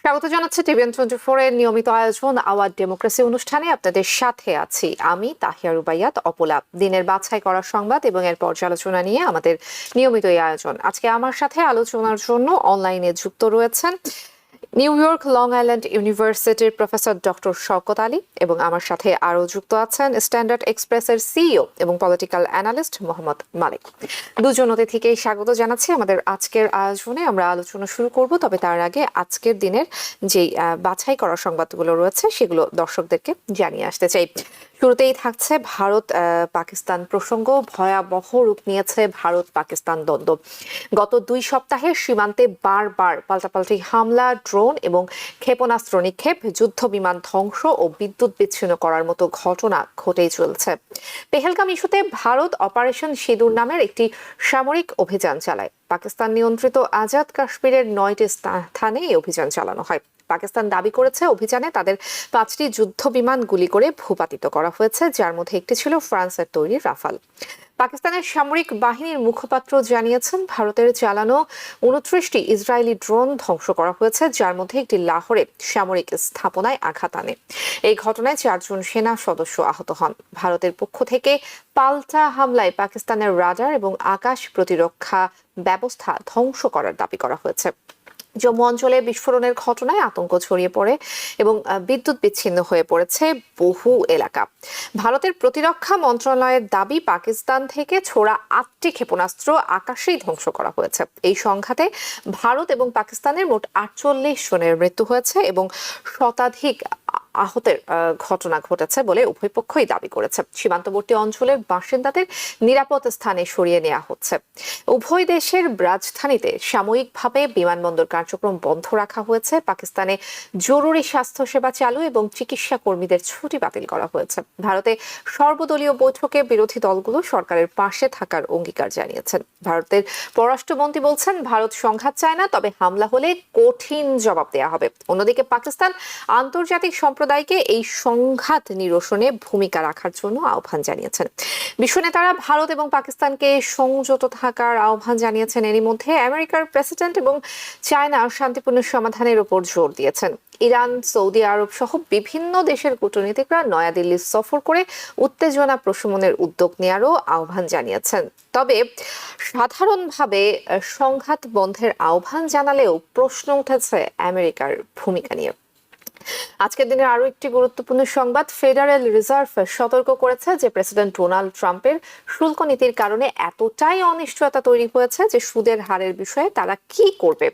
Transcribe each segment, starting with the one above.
স্বাগত জানাচ্ছি TVN24 এর নিয়মিত আয়োজন আওয়ার ডেমোক্রেসি অনুষ্ঠানে আপনাদের সাথে আছি আমি তাহিয়া রুবাইয়াত অপলা। দিনের বাছাই করা সংবাদ এবং এর পর্যালোচনা নিয়ে আমাদের নিয়মিত এই আয়োজন। আজকে আমার সাথে আলোচনার জন্য অনলাইনে যুক্ত রয়েছেন নিউ ইয়র্ক লং আইল্যান্ড ইউনিভার্সিটির প্রফেসর ডক্টর শওকত আলী এবং আমার সাথে আরও যুক্ত আছেন স্ট্যান্ডার্ড এক্সপ্রেসের সিইও এবং পলিটিক্যাল অ্যানালিস্ট মোহাম্মদ মালিক। দুজন অতিথিকেই স্বাগত জানাচ্ছি আমাদের আজকের আয়োজনে। আমরা আলোচনা শুরু করব, তবে তার আগে আজকের দিনের যেই বাছাই করা সংবাদগুলো রয়েছে সেগুলো দর্শকদেরকে জানিয়ে আসতে চাই। শুরুতেই থাকছে ভারত পাকিস্তান প্রসঙ্গ। ভয়াবহ রূপ নিয়েছে ভারত পাকিস্তান দ্বন্দ্ব। গত 2 সপ্তাহে সীমান্তে বারবার পাল্টাপাল্টি হামলা, ড্রোন এবং ক্ষেপণাস্ত্র নিক্ষেপ, যুদ্ধ বিমান ধ্বংস ও বিদ্যুৎ বিচ্ছিন্ন করার মতো ঘটনা ঘটেই চলছে। পেহেলগাম ইস্যুতে ভারত অপারেশন সিঁদুর নামের একটি সামরিক অভিযান চালায়। পাকিস্তান নিয়ন্ত্রিত আজাদ কাশ্মীরের 9টি স্থানে এই অভিযান চালানো হয়। পাকিস্তান দাবি করেছে অভিযানে তাদের 5টি যুদ্ধ বিমান গুলি করে ভূপাতিত করা হয়েছে, যার মধ্যে একটি ছিল ফ্রান্সের তৈরি রাফাল। পাকিস্তানের সামরিক বাহিনীর মুখপাত্র জানিয়েছেন ভারতের চালানো 29টি ইসরায়েলি ড্রোন ধ্বংস করা হয়েছে, যার মধ্যে একটি লাহোরে সামরিক স্থাপনায় আঘাত আনে। এই ঘটনায় 4 জন সেনা সদস্য আহত হন। ভারতের পক্ষ থেকে পাল্টা হামলায় পাকিস্তানের রাডার এবং আকাশ প্রতিরক্ষা ব্যবস্থা ধ্বংস করার দাবি করা হয়েছে। জম্মু অঞ্চলে বিস্ফোরণের ঘটনায় আতঙ্ক ছড়িয়ে পড়ে এবং বিদ্যুৎ বিচ্ছিন্ন হয়ে পড়েছে বহু এলাকা। ভারতের প্রতিরক্ষা মন্ত্রণালয়ের দাবি পাকিস্তান থেকে ছোড়া 8টি ক্ষেপণাস্ত্র আকাশেই ধ্বংস করা হয়েছে। এই সংঘাতে ভারত এবং পাকিস্তানের মোট 48 জনের মৃত্যু হয়েছে এবং শতাধিক আহতের ঘটনা ঘটেছে বলে উভয় পক্ষই দাবি করেছে। সীমান্তবর্তী অঞ্চলের বাসিন্দাদের নিরাপদ স্থানে সরিয়ে নেওয়া হচ্ছে। উভয় দেশের রাজধানীতে সাময়িকভাবে বিমানবন্দর কার্যক্রম বন্ধ রাখা হয়েছে। পাকিস্তানে জরুরি স্বাস্থ্যসেবা চালু এবং চিকিৎসা কর্মীদের ছুটি বাতিল করা হয়েছে। ভারতে সর্বদলীয় বৈঠকে বিরোধী দলগুলো সরকারের পাশে থাকার অঙ্গীকার জানিয়েছেন। ভারতের পররাষ্ট্রমন্ত্রী বলছেন ভারত সংঘাত চায় না, তবে হামলা হলে কঠিন জবাব দেওয়া হবে। অন্যদিকে পাকিস্তান আন্তর্জাতিক সম্প্রদায়কে এই সংঘাত নিরসনে ভূমিকা রাখার জন্য আহ্বান জানিয়েছেন। বিশ্ব নেতারা ভারত এবং পাকিস্তানকে সংযত থাকার আহ্বান জানিয়েছেন। এরই মধ্যে আমেরিকার প্রেসিডেন্ট এবং চায়না শান্তিপূর্ণ সমাধানের উপর জোর দিয়েছেন। ইরান, সৌদি আরব সহ বিভিন্ন দেশের কূটনীতিকরা নয়াদিল্লি সফর করে উত্তেজনা প্রশমনের উদ্যোগ নেওয়ারও আহ্বান জানিয়েছেন। তবে সাধারণভাবে সংঘাত বন্ধের আহ্বান জানালেও প্রশ্ন উঠেছে আমেরিকার ভূমিকা নিয়ে। আজকের দিনের আরো একটি গুরুত্বপূর্ণ সংবাদ, ফেডারেল রিজার্ভ সতর্ক করেছে যে প্রেসিডেন্ট ডোনাল্ড ট্রাম্পের শুল্ক নীতির কারণে এতটাই অনিশ্চয়তা তৈরি হয়েছে যে সুদের হারের বিষয়ে তারা কি করবে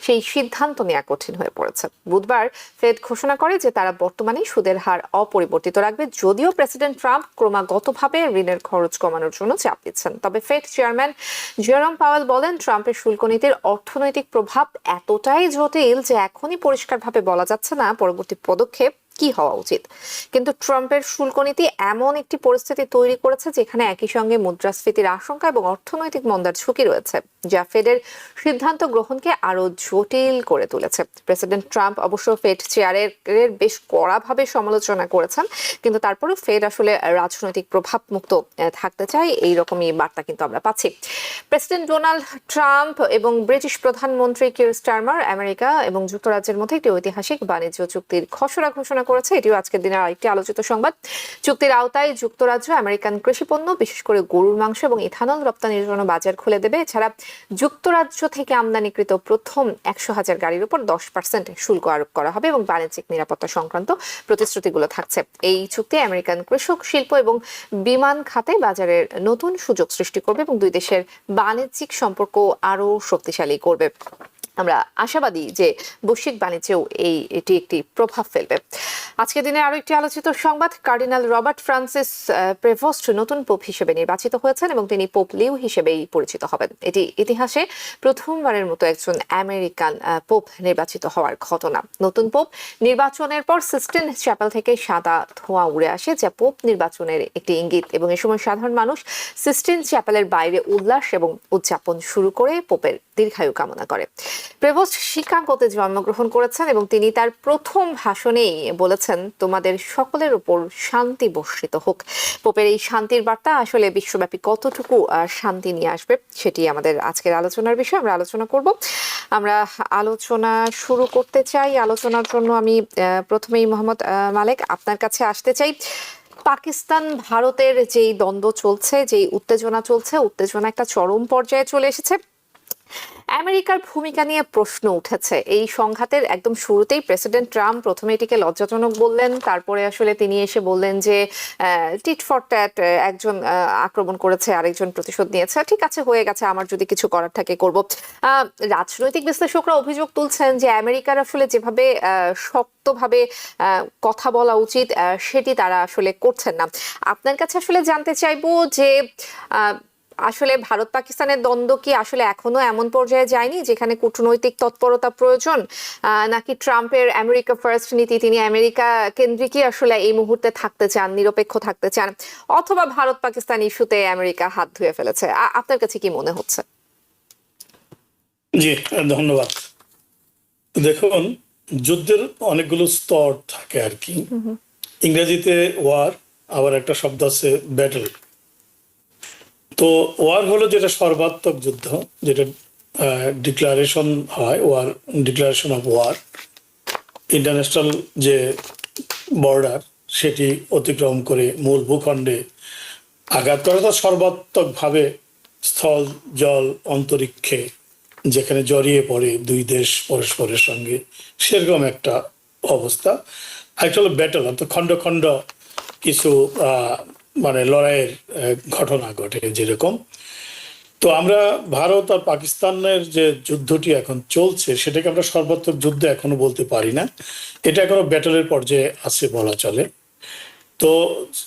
সেই সিদ্ধান্ত নেওয়া কঠিন হয়ে পড়েছে। বুধবার ফেড ঘোষণা করে যে তারা বর্তমানে সুদের হার অপরিবর্তিত রাখবে, যদিও প্রেসিডেন্ট ট্রাম্প ক্রমাগতভাবে ঋণের খরচ কমানোর জন্য চাপ দিচ্ছেন। তবে ফেড চেয়ারম্যান জেরম পাওয়েল বলেন ট্রাম্পের শুল্ক নীতির অর্থনৈতিক প্রভাব এতটাই জটিল যে এখনই পরিষ্কারভাবে বলা যাচ্ছে না পরবর্তী পদক্ষেপ কি হওয়া উচিত। কিন্তু ট্রাম্পের শুল্ক নীতি এমন একটি পরিস্থিতি তৈরি করেছে যেখানে একই সঙ্গে মুদ্রাস্ফীতির আশঙ্কা এবং অর্থনৈতিক মন্দার ঝুঁকি রয়েছে, যা ফেডের সিদ্ধান্ত গ্রহণকে আরো জটিল করে তুলেছে। প্রেসিডেন্ট ট্রাম্প অবশ্য ফেড চেয়ারের বেশ কড়াভাবে সমালোচনা করেছেন, কিন্তু তারপরেও ফেড আসলে রাজনৈতিক প্রভাব মুক্ত থাকতে চায়, এইরকমই বার্তা কিন্তু আমরা পাচ্ছি। প্রেসিডেন্ট ডোনাল্ড ট্রাম্প এবং ব্রিটিশ প্রধানমন্ত্রী কির স্টারমার আমেরিকা এবং যুক্তরাজ্যের মধ্যে একটি ঐতিহাসিক বাণিজ্য চুক্তির খসড়া ঘোষণা করেছে। এটিও আজকের দিনের আরেকটি আলোচিত সংবাদ। চুক্তির আওতায় যুক্তরাজ্য আমেরিকান কৃষি পণ্য, বিশেষ করে গরুর মাংস এবং ইথানল রপ্তানির জন্য বাজার খুলে দেবে। এছাড়া যুক্তরাজ্য থেকে আমদানিকৃত প্রথম 100,000 গাড়ির উপর 10% শুল্ক আরোপ করা হবে এবং বাণিজ্যিক নিরাপত্তা সংক্রান্ত প্রতিশ্রুতিগুলো থাকছে। এই চুক্তি আমেরিকান কৃষক, শিল্প এবং বিমান খাতে বাজারের নতুন সুযোগ সৃষ্টি করবে এবং দুই দেশের বাণিজ্যিক সম্পর্ক আরো শক্তিশালী করবে। আমরা আশাবাদী যে বৈশ্বিক বাণিজ্যেও এটি একটি প্রভাব ফেলবে। আজকের দিনে আরো একটি আলোচিত সংবাদ, কার্ডিনাল রবার্ট ফ্রান্সিস প্রেভোস্ট নতুন পোপ হিসেবে নির্বাচিত হয়েছেন এবং তিনি পোপ লিও হিসেবেই পরিচিত হবেন। এটি ইতিহাসে প্রথমবারের মতো একজন আমেরিকান পোপ নির্বাচিত হওয়ার ঘটনা। নতুন পোপ নির্বাচনের পর সিস্টিন চ্যাপেল থেকে সাদা ধোঁয়া উড়ে আসে, যা পোপ নির্বাচনের একটি ইঙ্গিত, এবং এ সময় সাধারণ মানুষ সিস্টিন চ্যাপেলের বাইরে উল্লাস এবং উদযাপন শুরু করে পোপের দীর্ঘায়ু কামনা করে। প্রেভোস্ট শিকাগোতে জন্মগ্রহণ করেছেন এবং তিনি তার প্রথম ভাষণেই বলেছেন, তোমাদের সকলের উপর শান্তি বর্ষিত হোক। পোপের এই শান্তির বার্তা আসলে বিশ্বব্যাপী কতটুকু শান্তি নিয়ে আসবে সেটি আমাদের আজকের আলোচনার বিষয়। আমরা আলোচনা করব। আমরা আলোচনা শুরু করতে চাই। আলোচনার জন্য আমি প্রথমেই মোহাম্মদ মালেক আপনার কাছে আসতে চাই। পাকিস্তান ভারতের যেই দ্বন্দ্ব চলছে, যেই উত্তেজনা চলছে, উত্তেজনা একটা চরম পর্যায়ে চলে এসেছে। আমেরিকার ভূমিকা নিয়ে প্রশ্ন উঠেছে এই সংঘাতের একদম শুরুতেই। প্রেসিডেন্ট ট্রাম্প প্রথমে এটিকে লজ্জাজনক বললেন, তারপরে আসলে তিনি এসে বললেন যে টিট ফর ট্যাট, একজন আক্রমণ করেছে, আরেকজন প্রতিশোধ নিয়েছে, ঠিক আছে হয়ে গেছে, আমার যদি কিছু করার থাকে করব। রাজনৈতিক বিশ্লেষকরা অভিযোগ তুলছেন যে আমেরিকার আসলে যেভাবে শক্তভাবে কথা বলা উচিত সেটি তারা আসলে করছেন না। আপনার কাছে আসলে জানতে চাইবো যে আসলে ভারত পাকিস্তানের দ্বন্দ্ব কি আসলে এখনো এমন পর্যায়ে যায়নি যেখানে কূটনৈতিক তৎপরতা প্রয়োজন, নাকি ট্রাম্পের আমেরিকা ফার্স্ট নীতি, তিনি আমেরিকা কেন্দ্রিকই আসলে এই মুহূর্তে থাকতে চান, নিরপেক্ষ থাকতে চান, অথবা ভারত পাকিস্তান ইস্যুতে আমেরিকা হাত ধুয়ে ফেলেছে? আপনার কাছে কি মনে হচ্ছে? জি, ধন্যবাদ। দেখুন, যুদ্ধের অনেকগুলো স্তর থাকে আর কি। ইংরেজিতে ওয়ার, আবার একটা শব্দ আছে ব্যাটল। তো ওয়ার হলো যেটা সর্বাত্মক যুদ্ধ, যেটা ডিক্লারেশন হয়, war declaration of war, international যে বর্ডার সেটি অতিক্রম করে মূল ভূখণ্ডে আঘাত করা, তো সর্বাত্মকভাবে স্থল, জল, অন্তরিক্ষে যেখানে জড়িয়ে পড়ে দুই দেশ পরস্পরের সঙ্গে, সেরকম একটা অবস্থা। একটা হলো ব্যাটল, অর্থাৎ খণ্ড খণ্ড কিছু মানে লড়াইয়ের ঘটনা ঘটে যেরকম। তো আমরা ভারত আর পাকিস্তানের যে যুদ্ধটি এখন চলছে সেটাকে আমরা সর্বাত্মক যুদ্ধ এখনো বলতে পারি না, এটা এখনো ব্যাটলের পর্যায়ে আছে বলা চলে। তো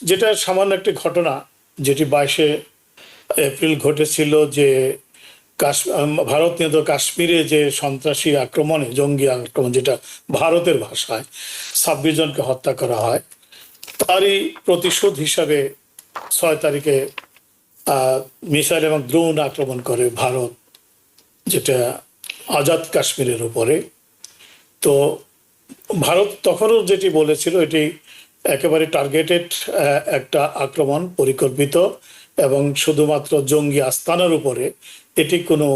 যেটা সামান্য একটি ঘটনা, যেটি 22শে এপ্রিল ঘটেছিল, যে ভারত নিয়ন্ত্রিত কাশ্মীরে যে সন্ত্রাসী আক্রমণে, জঙ্গি আক্রমণ, যেটা ভারতের ভাষায় 26 জনকে হত্যা করা হয়, তারই প্রতিশোধ হিসাবে 6 তারিখে মিসাইল এবং ড্রোন আক্রমণ করে ভারত, যেটা আজাদ কাশ্মীরের উপরে। তো ভারত তখনও যেটি বলেছিল, এটি একেবারে টার্গেটেড একটা আক্রমণ, পরিকল্পিত, এবং শুধুমাত্র জঙ্গি আস্তানার উপরে, এটি কোনো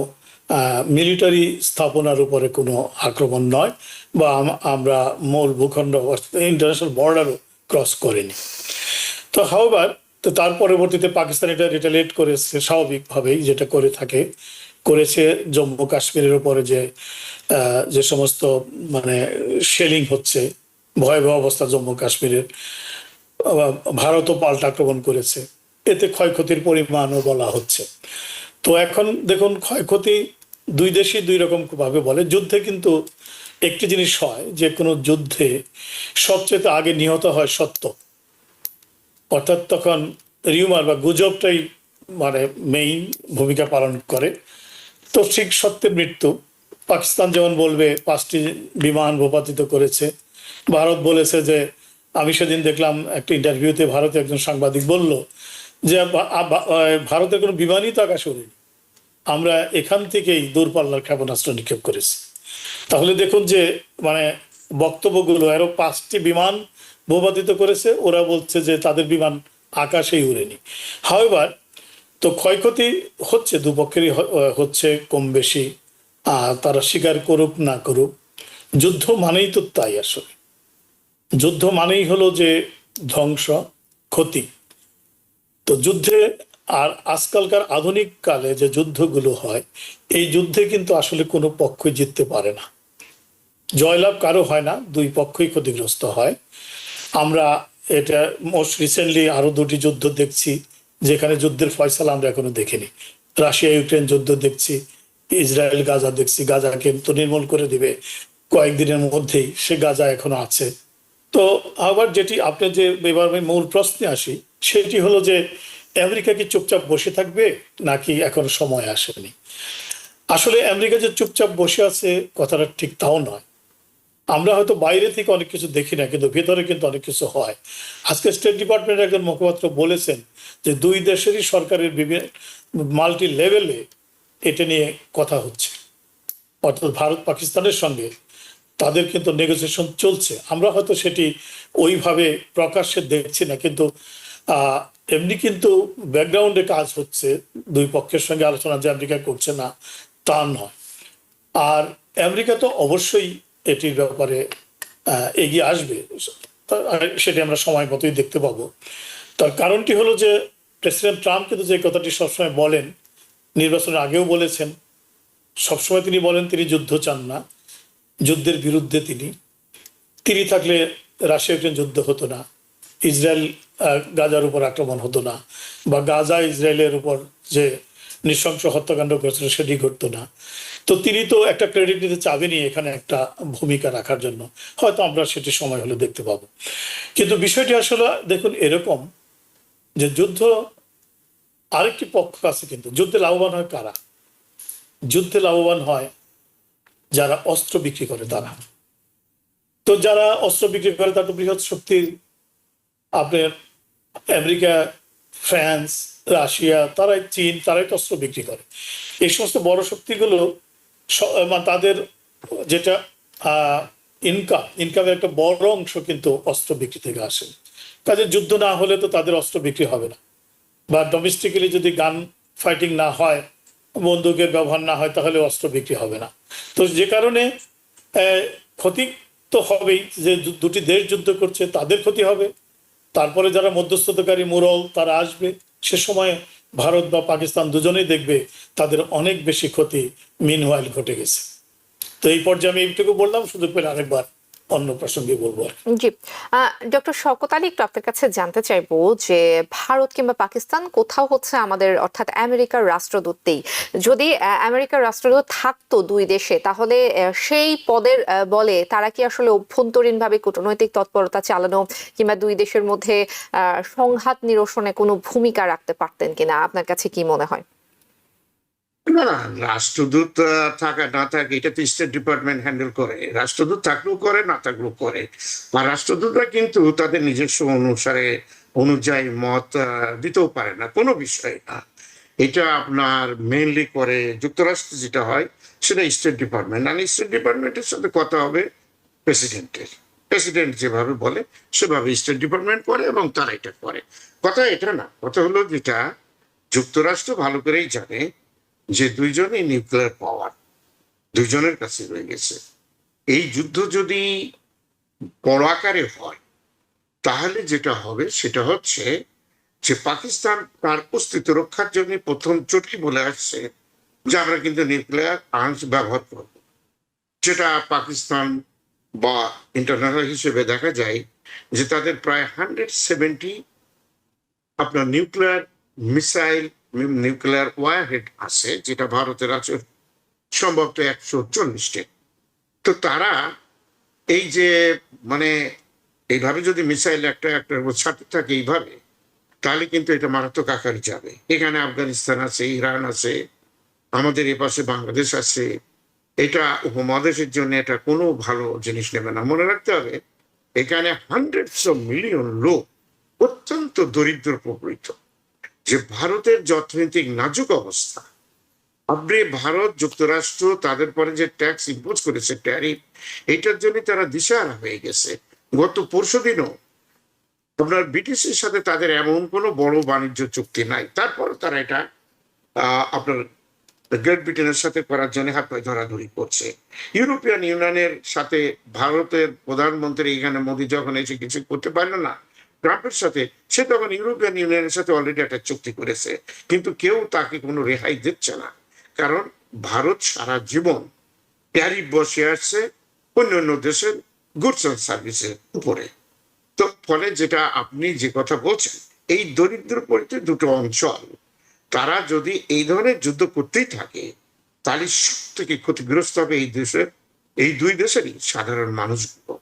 মিলিটারি স্থাপনার উপরে কোনো আক্রমণ নয়, বা আমরা মূল ভূখণ্ড ইন্টারন্যাশনাল বর্ডারও ক্রস করেনি। তো হাওবার, তো তার পরবর্তীতে পাকিস্তান এটা রিটালিয়েট করেছে স্বাভাবিকভাবেই, যেটা করে থাকে, করেছে জম্মু কাশ্মীরের উপরে যে সমস্ত মানে শেলিং হচ্ছে, ভয়াবহ অবস্থা জম্মু কাশ্মীরের, ভারতও পাল্টা আক্রমণ করেছে, এতে ক্ষয়ক্ষতির পরিমাণও বলা হচ্ছে। তো এখন দেখুন, ক্ষয়ক্ষতি দুই দেশই দুই রকম ভাবে বলে। যুদ্ধে কিন্তু একটি জিনিস হয়, যে কোনো যুদ্ধে সবচেয়ে আগে নিহত হয় সত্য, অর্থাৎ তখন রিউমার বা গুজবটাই মানে মেইন ভূমিকা পালন করে। তো ঠিক সত্যের মৃত্যু। পাকিস্তান যেমন বলবে 5টি বিমান ভূপাতিত করেছে, ভারত বলেছে যে, আমি সেদিন দেখলাম একটা ইন্টারভিউতে ভারতে একজন সাংবাদিক বলল যে ভারতের কোনো বিমানই তো আকাশে ওড়েনি, আমরা এখান থেকেই দূরপাল্লার ক্ষেপণাস্ত্র নিক্ষেপ করেছি। তাহলে দেখুন যে মানে বক্তব্যগুলো, আরো 5টি বিমান ভূপাতিত করেছে, ওরা বলছে যে তাদের বিমান আকাশেই উড়েনি। হাওয়েভার, তো ক্ষয়ক্ষতি হচ্ছে, দুপক্ষেরই হচ্ছে কম বেশি, তারা স্বীকার করুক না করুক। যুদ্ধ মানেই তো তাই, আসলে যুদ্ধ মানেই হলো যে ধ্বংস, ক্ষতি। তো যুদ্ধে, আর আজকালকার আধুনিক কালে যে যুদ্ধগুলো হয়, এই যুদ্ধে কিন্তু আসলে কোনো পক্ষই জিততে পারে না, জয়লাভ কারো হয় না, দুই পক্ষই ক্ষতিগ্রস্ত হয়। আমরা এটা মোস্ট রিসেন্টলি আরো 2টি যুদ্ধ দেখছি, যেখানে যুদ্ধের ফয়সালা আমরা এখনো দেখিনি। রাশিয়া ইউক্রেন যুদ্ধ দেখছি, ইসরায়েল গাজা দেখছি, গাজাকে তো নির্মূল করে দিবে কয়েকদিনের মধ্যেই, সে গাজা এখনো আছে। তো আবার যেটি আপনি যে এবার আমি মূল প্রশ্নে আসি, সেটি হলো যে আমেরিকা কি চুপচাপ বসে থাকবে, নাকি এখন সময় আসেনি? আসলে আমেরিকা যে চুপচাপ বসে আছে কথাটা ঠিক তাও নয়। আমরা হয়তো বাইরে থেকে অনেক কিছু দেখি না, কিন্তু ভেতরে কিন্তু অনেক কিছু হয়। আজকে স্টেট ডিপার্টমেন্টের একজন মুখপাত্র বলেছেন যে দুই দেশেরই সরকারের বিভিন্ন মাল্টি লেভেলে এটা নিয়ে কথা হচ্ছে। অর্থাৎ ভারত পাকিস্তানের সঙ্গে তাদের কিন্তু নেগোসিয়েশন চলছে। আমরা হয়তো সেটি ওইভাবে প্রকাশ্যে দেখছি না, কিন্তু আহ, এমনি কিন্তু ব্যাকগ্রাউন্ডে কাজ হচ্ছে। দুই পক্ষের সঙ্গে আলোচনা যে আমেরিকা করছে না তা নয়। আর আমেরিকা তো অবশ্যই এটির ব্যাপারে এগিয়ে আসবে, সেটি আমরা সময় মতোই দেখতে পাবো। তার কারণটি হলো যে প্রেসিডেন্ট ট্রাম্প কিন্তু যে কথাটি সবসময় বলেন, নির্বাচনের আগেও বলেছেন, সবসময় তিনি বলেন তিনি যুদ্ধ চান না, যুদ্ধের বিরুদ্ধে তিনি থাকলে রাশিয়া ইউক্রেন যুদ্ধ হতো না, ইসরায়েল গাজার উপর আক্রমণ হতো না, বা গাজা ইসরায়েলের উপর যে নৃশংস হত্যাকাণ্ড করেছিল সেটি ঘটতো না। তো তিনি তো একটা ক্রেডিট নিতে চাবেনই এখানে একটা ভূমিকা রাখার জন্য, হয়তো আমরা সেটি সময় হলে দেখতে পাবো। কিন্তু বিষয়টি আসলে দেখুন এরকম যে যুদ্ধ, আরেকটি পক্ষ আছে, কিন্তু যুদ্ধে লাভবান হয় কারা? যুদ্ধে লাভবান হয় যারা অস্ত্র বিক্রি করে তারা। তো যারা অস্ত্র বিক্রি করে তারা তো বৃহৎ শক্তির, আপনার আমেরিকা, ফ্রান্স, রাশিয়া, তারাই, চীন, তারাই তো অস্ত্র বিক্রি করে। এই সমস্ত বড় শক্তিগুলো মানে তাদের যেটা ইনকামের একটা বড় অংশ কিন্তু অস্ত্র বিক্রি থেকে আসে। কাজে যুদ্ধ না হলে তো তাদের অস্ত্র বিক্রি হবে না, বা ডোমেস্টিক্যালি যদি গান ফাইটিং না হয়, বন্দুকের ব্যবহার না হয়, তাহলে অস্ত্র বিক্রি হবে না। তো যে কারণে ক্ষতি তো হবেই, যে দুটি দেশ যুদ্ধ করছে তাদের ক্ষতি হবে। তারপরে যারা মধ্যস্থতাকারী মুরল তারা আসবে, সে সময় ভারত বা পাকিস্তান দুজনেই দেখবে তাদের অনেক বেশি ক্ষতি মিনওয়াইল ঘটে গেছে। তো এই পর্যায়ে আমি এইটুকু বললাম, সুযোগ পেলে আরেকবার অন্য প্রসঙ্গে বলবো। জি, ডক্টর শওকত আলী, একটু আপনার কাছে জানতে চাইবো যে ভারত কিংবা পাকিস্তান কোথাও হচ্ছে আমাদের, অর্থাৎ আমেরিকার রাষ্ট্রদূতই, যদি আমেরিকার রাষ্ট্রদূত থাকতো দুই দেশে, তাহলে সেই পদের বলে তারা কি আসলে অভ্যন্তরীণভাবে কূটনৈতিক তৎপরতা চালানো কিংবা দুই দেশের মধ্যে সংঘাত নিরসনে কোনো ভূমিকা রাখতে পারতেন কিনা? আপনার কাছে কি মনে হয়? না না, রাষ্ট্রদূত থাকা না থাকে এটা তো স্টেট ডিপার্টমেন্ট হ্যান্ডেল করে। রাষ্ট্রদূত থাকলেও করে, না থাকলেও করে। আর রাষ্ট্রদূতরা কিন্তু তাদের নিজস্ব অনুযায়ী মত দিতেও পারে না, কোনো বিষয় না। এটা আপনার মেইনলি করে যুক্তরাষ্ট্র, যেটা হয় সেটা স্টেট ডিপার্টমেন্ট। আর স্টেট ডিপার্টমেন্টের সাথে কথা হবে প্রেসিডেন্টের। প্রেসিডেন্ট যেভাবে বলে সেভাবে স্টেট ডিপার্টমেন্ট করে, এবং তারা এটা করে। কথা এটা না, কথা হলো যেটা যুক্তরাষ্ট্র ভালো করেই জানে যে দুইজনই নিউক্লিয়ার পাওয়ার, দুইজনের কাছে রয়ে গেছে। এই যুদ্ধ যদি বড় আকারে হয়, তাহলে যেটা হবে সেটা হচ্ছে যে পাকিস্তান তার অস্তিত্ব রক্ষার জন্য প্রথম চোটই বলে আসছে যে আমরা কিন্তু নিউক্লিয়ার আর্মস ব্যবহার করব, যেটা পাকিস্তান বা ইন্টারন্যাশনাল হিসেবে দেখা যায় যে তাদের প্রায় 170 আপনার নিউক্লিয়ার মিসাইল, নিউক্লিয়ার ওয়ারহেড আছে, যেটা ভারতের আছে সম্ভবত 140টি। তো তারা এই যে মানে এইভাবে যদি মিসাইল একটা ছাড়তে থাকে এইভাবে, তাহলে কিন্তু এটা মারাত্মক আকারে যাবে। এখানে আফগানিস্তান আছে, ইরান আছে, আমাদের এ পাশে বাংলাদেশ আছে। এটা উপমহাদেশের জন্য এটা কোনো ভালো জিনিস নেবে না। মনে রাখতে হবে এখানে হান্ড্রেডস অফ মিলিয়ন লোক অত্যন্ত দরিদ্র প্রকৃত, যে ভারতের যে অর্থনৈতিক নাজুক অবস্থা, আপনি ভারত যুক্তরাষ্ট্র তাদের পরে যে ট্যাক্স ইম্পোজ করেছে, ট্যারিফ, এটার জন্য তারা দিশেহারা হয়ে গেছে। গত পরশুদিনও আপনার ব্রিটিশের সাথে তাদের এমন কোনো বড় বাণিজ্য চুক্তি নাই, তারপরও তারা এটা আপনার গ্রেট ব্রিটেনের সাথে করার জন্য হাত পায়ে ধরাধরি করছে। ইউরোপিয়ান ইউনিয়নের সাথে ভারতের প্রধানমন্ত্রী এখানে মোদী যখন এসে কিছু করতে পারলো না ট্রাম্পের সাথে, সে তখন ইউরোপিয়ান ইউনিয়নের সাথে অলরেডি একটা চুক্তি করেছে, কিন্তু কেউ তাকে কোনো রেহাই দিচ্ছে না। কারণ ভারত সারা জীবন ট্যারিফ বসে আসছে অন্য অন্য দেশের গুডস অ্যান্ড সার্ভিসের উপরে। তো ফলে যেটা আপনি যে কথা বলছেন, এই দরিদ্র পরিচিত দুটো অঞ্চল, তারা যদি এই ধরনের যুদ্ধ করতেই থাকে, তাহলে সব থেকে ক্ষতিগ্রস্ত হবে এই দুই দেশেরই সাধারণ মানুষগুলো।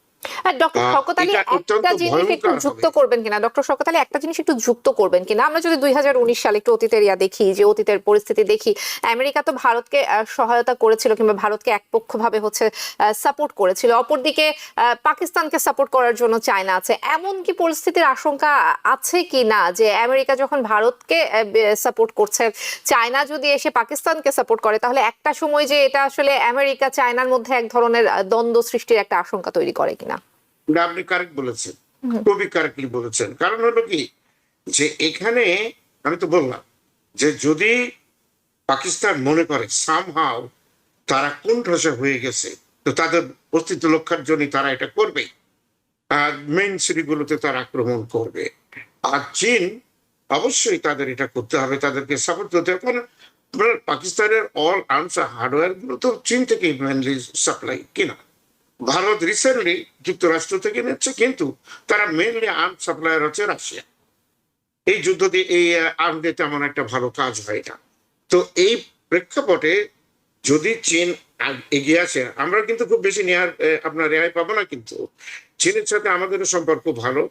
ডক্টর শওকত আলী এটা অত্যন্ত একটা জিনিস একটু ভয়ঙ্কর যুক্ত হবে। করবেন কিনা, ডক্টর শওকত আলী একটা জিনিস একটু যুক্ত করবেন কিনা? আমরা যদি 2019 সালে একটু অতীতের দেখি, যে অতীতের পরিস্থিতি দেখি, আমেরিকা তো ভারতকে সহায়তা করেছিল কিংবা ভারতকে একপক্ষভাবে হচ্ছে সাপোর্ট করেছিল, অপরদিকে পাকিস্তানকে সাপোর্ট করার জন্য চায়না আছে। এমন কি পরিস্থিতির আশঙ্কা আছে কি না যে আমেরিকা যখন ভারতকে সাপোর্ট করছে, চায়না যদি এসে পাকিস্তানকে সাপোর্ট করে, তাহলে একটা সময় যে এটা আসলে আমেরিকা চায়নার মধ্যে এক ধরনের দ্বন্দ্ব সৃষ্টির একটা আশঙ্কা তৈরি করে কিনা? না, আপনি কারেক্ট বলেছেন, খুবই কারেক্টলি বলেছেন। কারণ হলো কি, যে এখানে আমি তো বললাম যে যদি পাকিস্তান মনে করে সামহাও তারা কোণঠাসা হয়ে গেছে, তো তাদের অস্তিত্ব রক্ষার জন্য তারা এটা করবে, আর মেইন সিটিগুলোতে তারা আক্রমণ করবে। আর চীন অবশ্যই তাদের এটা করতে হবে, তাদেরকে সাপোর্ট করতে হবে। কারণ পাকিস্তানের অল আর্মস হার্ডওয়্যার গুলো তো চীন থেকে মেনলি সাপ্লাই কিনা। ভারত রিসেন্টলি যুক্তরাষ্ট্র থেকে নিচ্ছে, কিন্তু তারা মেনলি আর্ম সাপ্লায়ার হচ্ছে রাশিয়া। এই যুদ্ধ দিয়ে এই আর্ম দিয়ে তেমন একটা ভালো কাজ হয় না। তো এই প্রেক্ষাপটে যদি চীন এগিয়ে আসে, আমরা কিন্তু খুব বেশি নেওয়ার আপনার রেহাই পাবো না। কিন্তু চীনের সাথে আমাদেরও সম্পর্ক ভালো,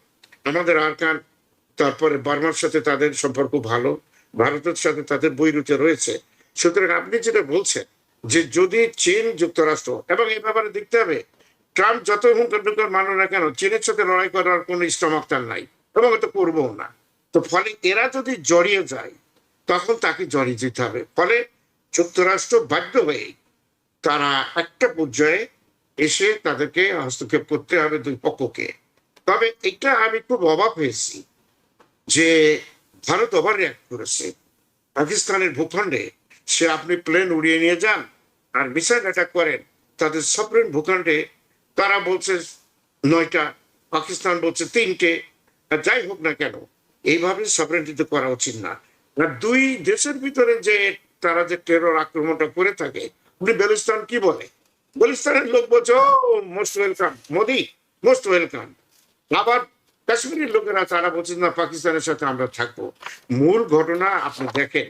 আমাদের আরকান, তারপরে বার্মার সাথে তাদের সম্পর্ক ভালো, ভারতের সাথে তাদের বৈরুতে রয়েছে। সুতরাং আপনি যেটা বলছেন যে যদি চীন যুক্তরাষ্ট্র, এবং এই ব্যাপারে দেখতে হবে ট্রাম্প যত হুঙ্কার মানুষ না কেন, চীনের সাথে লড়াই করার কোনো স্টমাক তার নাই, এবং এটা করবো না। তো ফলে এরা যদি জড়িয়ে যায়, তখন তাকে জড়িয়ে যেতে হবে। ফলে যুক্তরাষ্ট্র বাধ্য হয়ে তারা একটা পর্যায়ে এসে তাদেরকে হস্তক্ষেপ করতে হবে দুই পক্ষকে। তবে এটা আমি খুব অবাক হয়েছি যে ভারত ওভার রিয়াক্ট করেছে। পাকিস্তানের ভূখণ্ডে সে আপনি প্লেন উড়িয়ে নিয়ে যান আর মিসাইল অ্যাটাক করেন তাদের সফরেন ভূখণ্ডে, তারা বলছে 9টা, পাকিস্তান বলছে 3টে। যাই হোক না কেন, এইভাবে সফরেন্টিতে করা উচিত না। আর দুই দেশের ভিতরে যে তারা যে টেরর আক্রমণটা করে থাকে, উনি বেলুস্তান কি বলে, বেলুস্তানের লোক বলছে ও most welcome Modi, most welcome. আবার কাশ্মীরের লোকেরা তারা বলছেন না, পাকিস্তানের সাথে আমরা থাকবো। মূল ঘটনা আপনি দেখেন,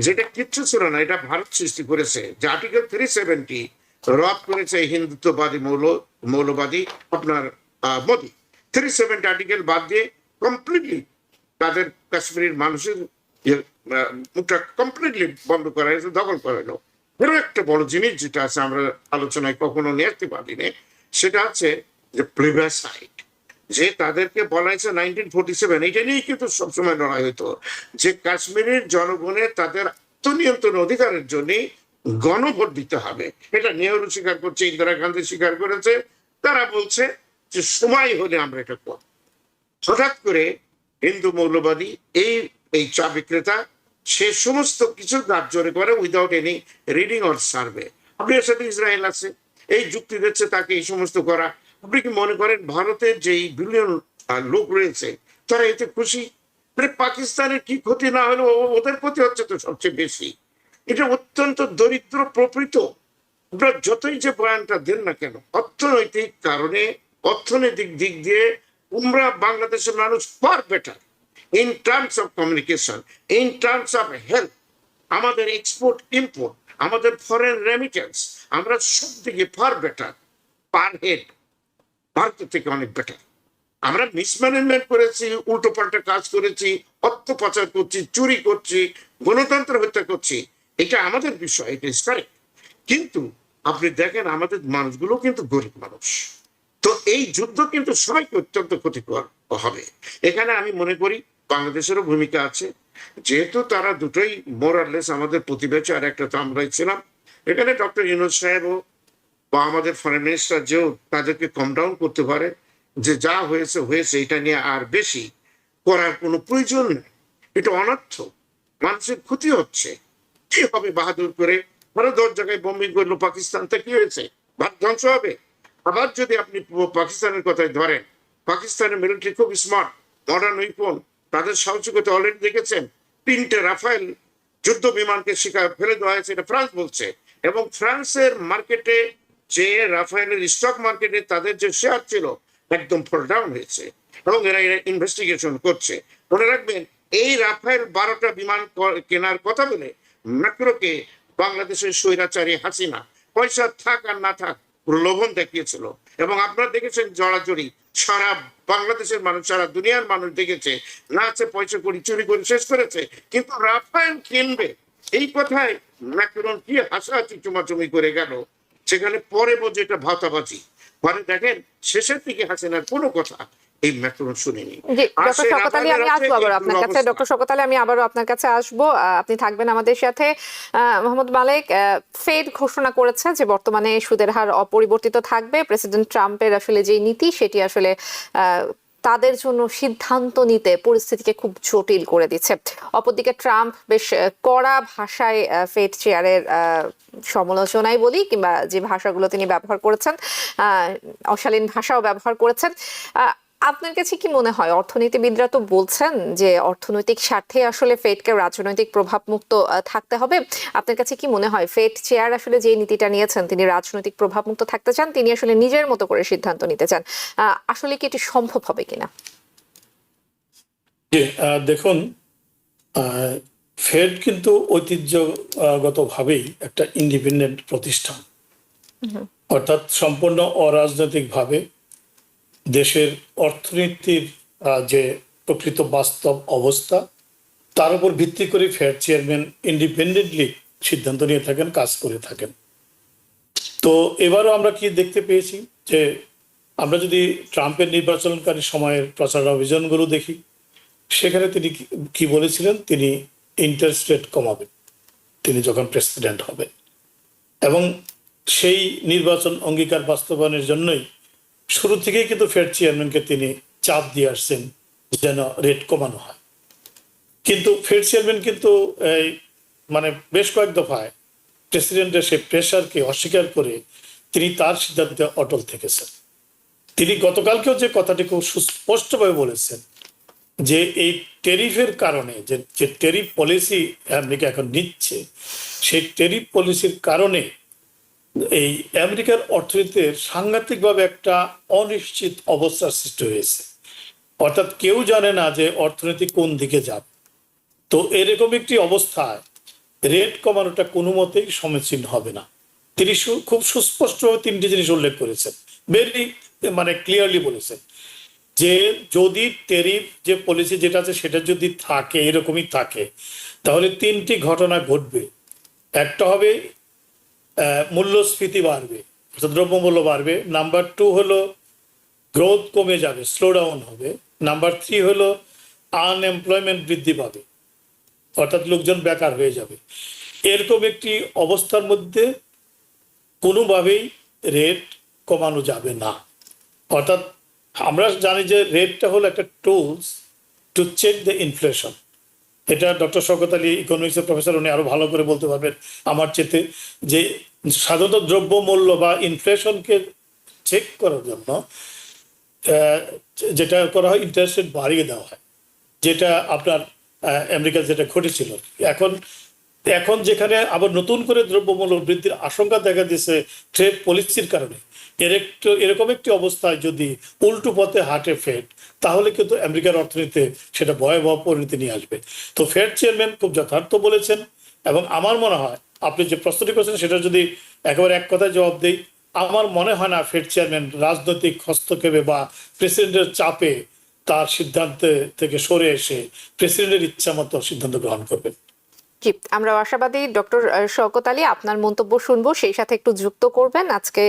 যেটা কিচ্ছু ছিল না, এটা ভারত সৃষ্টি করেছে, যে আর্টিকেল 370 রদ করেছে হিন্দুত্ববাদী মৌলবাদী আপনার মোদি। 370 আর্টিকেল বাদ দিয়ে কমপ্লিটলি তাদের কাশ্মীরের মানুষের মুখটা কমপ্লিটলি বন্ধ করা হয়েছে, দখল করা হলো। আরো একটা বড় জিনিস যেটা আছে, আমরা আলোচনায় কখনো নিয়ে আসতে পারিনি, সেটা হচ্ছে যে প্লিবাসাইড, যে তাদেরকে বলা হয়েছে 1947, এটা নিয়েই কিন্তু সবসময় লড়াই হতো, যে কাশ্মীরের জনগণের তাদের আত্মনিয়ন্ত্রণ অধিকারের জন্য গণভোট দিতে হবে। এটা নেহরু স্বীকার করছে, ইন্দিরা গান্ধী স্বীকার করেছে। তারা বলছে যে সময় হলে আমরা এটা করব। হঠাৎ করে হিন্দু মৌলবাদী এই চা বিক্রেতা সে সমস্ত কিছু গার্জরে করে without any reading or survey. আপনি এর সাথে ইসরায়েল আছে, এই যুক্তি দিচ্ছে তাকে এই সমস্ত করা। আপনি কি মনে করেন ভারতের যে বিলিয়ন লোক রয়েছে তারা এতে খুশি? মানে পাকিস্তানের কি ক্ষতি না হলেও ওদের ক্ষতি হচ্ছে তো সবচেয়ে বেশি। এটা অত্যন্ত দরিদ্র প্রকৃত। আপনারা যতই যে বয়ানটা দেন না কেন, অর্থনৈতিক কারণে, অর্থনৈতিক দিক দিয়ে আমরা বাংলাদেশের মানুষ far better in terms of communication, in terms of health, আমাদের এক্সপোর্ট ইম্পোর্ট, আমাদের ফরেন রেমিটেন্স, আমরা সব দিকে ফার বেটার। পার হেড ভারতের থেকে অনেক বেটার। আমরা মিসম্যানেজমেন্ট করেছি, উল্টো পাল্টা কাজ করেছি, অর্থ পাচার করছি, চুরি করছি, গণতন্ত্র হত্যা করছি, এটা আমাদের বিষয়, এটা ইজ কারেক্ট। কিন্তু আপনি দেখেন আমাদের মানুষগুলো কিন্তু গরিব মানুষ। তো এই যুদ্ধ কিন্তু সবাইকে অত্যন্ত ক্ষতিকর হবে। এখানে আমি মনে করি বাংলাদেশেরও ভূমিকা আছে, যেহেতু তারা দুটোই মোরারলেস আমাদের প্রতিবেশী, আর একটা তো আমরাই ছিলাম। এখানে ডক্টর ইউনূস সাহেবও বা আমাদের ফরেন মিনিস্টার যেও তাদেরকে কম ডাউন করতে পারে, যে যা হয়েছে হয়েছে, এটা নিয়ে আর বেশি করার কোনো প্রয়োজন নেই, এটা অনর্থ, মানুষের ক্ষতি হচ্ছে। কি হবে বাহাদুর করে, আরো 10 জায়গায় বোম্বিং করলো পাকিস্তান, তা কি হয়েছে? ভারত ধ্বংস হবে? আবার যদি আপনি পাকিস্তানের কথায় ধরেন, পাকিস্তানের মিলিটারি খুব স্মার্ট, মডার্ন উইপন, তাদের সাহসিকতা অলরেডি দেখেছেন। 3টে রাফায়েল যুদ্ধ বিমানকে শিকার ফেলে দেওয়া হয়েছে, এটা ফ্রান্স বলছে। এবং ফ্রান্সের মার্কেটে যে রাফায়েলের স্টক মার্কেটে তাদের যে শেয়ার ছিল একদম ফল ডাউন হয়েছে, এবং এরা ইনভেস্টিগেশন করছে। মনে রাখবেন, এই রাফায়েল 12টা বিমান কেনার কথা বলে ম্যাক্রোকে বাংলাদেশের স্বৈরাচারী হাসিনা পয়সা থাক আর না থাক প্রলোভন দেখিয়েছিল। এবং আপনারা দেখেছেন জড়াজড়ি, সারা বাংলাদেশের মানুষ, সারা দুনিয়ার মানুষ দেখেছে, না আছে পয়সা করি চুরি করে শেষ করেছে, কিন্তু রাফায়েল কিনবে এই কথায় ম্যাক্রন কি হাসাহাসি চুমাচুমি করে গেল, সেখানে পরে বোঝে এটা ভাতাবাজি। পরে দেখেন শেষের দিকে হাসিনার কোনো কথা এই ম্যাক্রন শুনিনি। জি ডক্টর শওকত আলী, আমি আসবো আবারও আপনার কাছে। ডক্টর শওকত আলী, আমি আবারও আপনার কাছে আসবো, আপনি থাকবেন আমাদের সাথে। মোহাম্মদ মালেক, ফেড ঘোষণা করেছে যে বর্তমানে সুদের হার অপরিবর্তিত থাকবে। প্রেসিডেন্ট ট্রাম্পের আসলে যে নীতি সেটি আসলে তাদের জন্য সিদ্ধান্ত নিতে পরিস্থিতিকে খুব জটিল করে দিচ্ছে। অপরদিকে ট্রাম্প বেশ কড়া ভাষায় ফেড চেয়ারের সমালোচনায় বলি, কিংবা যে ভাষাগুলো তিনি ব্যবহার করেছেন, অশালীন ভাষাও ব্যবহার করেছেন। আপনার কাছে কি মনে হয়, অর্থনীতিবিদরা তো বলছেন যে অর্থনৈতিক স্বার্থে আসলে ফেডকে রাজনৈতিক প্রভাব মুক্ত থাকতে হবে। আপনার কাছে কি মনে হয় ফেড চেয়ার আসলে যে নীতিটা নিয়েছেন, তিনি রাজনৈতিক প্রভাব মুক্ত থাকতে চান, তিনি আসলে নিজের মতো করে সিদ্ধান্ত নিতে চান, আসলে কি এটি সম্ভব হবে কিনা? দেখুন, ফেড কিন্তু ঐতিহ্যগতভাবেই একটা ইন্ডিপেন্ডেন্ট প্রতিষ্ঠান, অর্থাৎ সম্পূর্ণ অরাজনৈতিকভাবে দেশের অর্থনীতির যে প্রকৃত বাস্তব অবস্থা তার উপর ভিত্তি করে ফেড চেয়ারম্যান ইন্ডিপেন্ডেন্টলি সিদ্ধান্ত নিয়ে থাকেন, কাজ করে থাকেন। তো এবারও আমরা কি দেখতে পেয়েছি যে আমরা যদি ট্রাম্পের নির্বাচনকারী সময়ের প্রচার অভিযানগুলো দেখি, সেখানে তিনি কি বলেছিলেন, তিনি ইন্টারেস্ট রেট কমাবেন তিনি যখন প্রেসিডেন্ট হবেন, এবং সেই নির্বাচন অঙ্গীকার বাস্তবায়নের জন্যই শুরু থেকেই কিন্তু ফেড চেয়ারম্যানকে তিনি চাপ দিয়ে আসছেন যেন রেট কমানো হয়। কিন্তু ফেড চেয়ারম্যান কিন্তু মানে বেশ কয়েক দফায় প্রেসিডেন্টের সে প্রেশারকে অস্বীকার করে তিনি তার সিদ্ধান্তে অটল থেকেছেন। তিনি গতকালকেও যে কথাটি খুব সুস্পষ্টভাবে বলেছেন যে এই ট্যারিফের কারণে, যে ট্যারিফ পলিসি আমেরিকা এখন নিচ্ছে, সেই ট্যারিফ পলিসির কারণে এই আমেরিকার অর্থনীতিতে সাংঘাতিকভাবে একটা অনিশ্চিত অবস্থার সৃষ্টি হয়েছে। অর্থাৎ কেউ জানে না যে অর্থনীতি কোন দিকে যাবে। তো এরকম একটি অবস্থায় রেট কমানোটা কোনো মতেই সমীচীন হবে না। তিনি খুব সুস্পষ্টভাবে তিনটি জিনিস উল্লেখ করেছেন, ভেরি মানে ক্লিয়ারলি বলেছেন যে যদি ট্যারিফ যে পলিসি যেটা আছে সেটা যদি থাকে, এরকমই থাকে, তাহলে তিনটি ঘটনা ঘটবে। একটা হবে মূল্যস্ফীতি বাড়বে, অর্থাৎ দ্রব্যমূল্য বাড়বে। নাম্বার 2 হলো গ্রোথ কমে যাবে, স্লো ডাউন হবে। নাম্বার 3 হলো আনএমপ্লয়মেন্ট বৃদ্ধি পাবে, অর্থাৎ লোকজন বেকার হয়ে যাবে। এরকম একটি অবস্থার মধ্যে কোনোভাবেই রেট কমানো যাবে না। অর্থাৎ আমরা জানি যে রেটটা হলো একটা tools to check the inflation. এটা ডক্টর শওকত আলী, ইকোনমিক্সের প্রফেসর, উনি আরো ভালো করে বলতে পারবেন আমার চেতে, যে সাধারণত দ্রব্যমূল্য বা ইনফ্লেশনকে চেক করার জন্য যেটা করা হয়, ইন্টারেস্ট রেট বাড়িয়ে দেওয়া হয়, যেটা আপনার আমেরিকা যেটা ঘটেছিল। এখন যেখানে আবার নতুন করে দ্রব্যমূল্য বৃদ্ধির আশঙ্কা দেখা দিয়েছে ট্রেড পলিসির কারণে, এরকম একটি অবস্থায় যদি উল্টো পথে হাঁটে ফেড, তাহলে কিন্তু আমেরিকার অর্থনীতিতে সেটা ভয়াবহ পরিণতি নিয়ে আসবে। তো ফেড চেয়ারম্যান খুব যথার্থ বলেছেন, এবং আমার মনে হয় আপনি যে প্রশ্নটি করেছেন সেটা যদি একেবারে এক কথায় জবাব দেই, আমার মনে হয় না ফেড চেয়ারম্যান রাজনৈতিক হস্তক্ষেপে বা প্রেসিডেন্টের চাপে তার সিদ্ধান্ত থেকে সরে এসে প্রেসিডেন্টের ইচ্ছা মতো সিদ্ধান্ত গ্রহণ করবেন। জি, আমরা আশাবাদী। ডক্টর শওকত আলী, আপনার মন্তব্য শুনবো, সেই সাথে একটু যুক্ত করবেন আজকে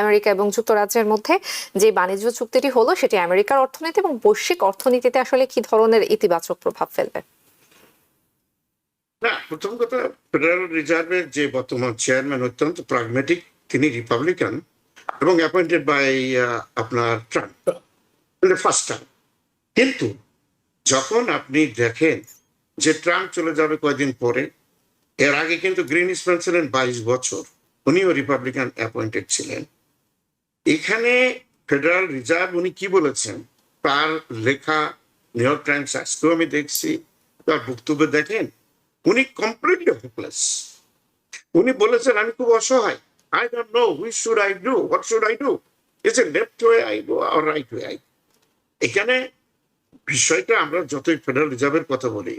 আমেরিকা এবং যুক্তরাজ্যের মধ্যে যে বাণিজ্য চুক্তিটি হলো, সেটি আমেরিকার অর্থনীতি এবং বৈশ্বিক অর্থনীতিতে আসলে কি ধরনের ইতিবাচক প্রভাব ফেলবে? না, প্রথম কথা, ফেডারেল রিজার্ভের যে বর্তমান চেয়ারম্যান অত্যন্ত প্রাগমেটিক, তিনি রিপাবলিকান এবং অ্যাপয়েন্টেড বাই আপনার ট্রাম্প ফার্স্ট টাইম। কিন্তু যখন আপনি দেখেন যে ট্রাম্প চলে যাবে কয়েকদিন পরে, এর আগে কিন্তু গ্রিনস্প্যান ছিলেন 22 বছর, উনিও রিপাবলিকান অ্যাপয়েন্টেড ছিলেন। এখানে ফেডারেল রিজার্ভ উনি কি বলেছেন, তার লেখা নিউ ইয়র্ক টাইমস আজকেও আমি দেখছি, তার বক্তব্য দেখেন, উনি কমপ্লিটলি হোপলেস। উনি বলেছেন আমি খুব অসহায়, I don't know which should I do, what should I do, is a left way I go or right way I. এখানে বিষয়টা আমরা যতই ফেডারেল রিজার্ভের কথা বলি,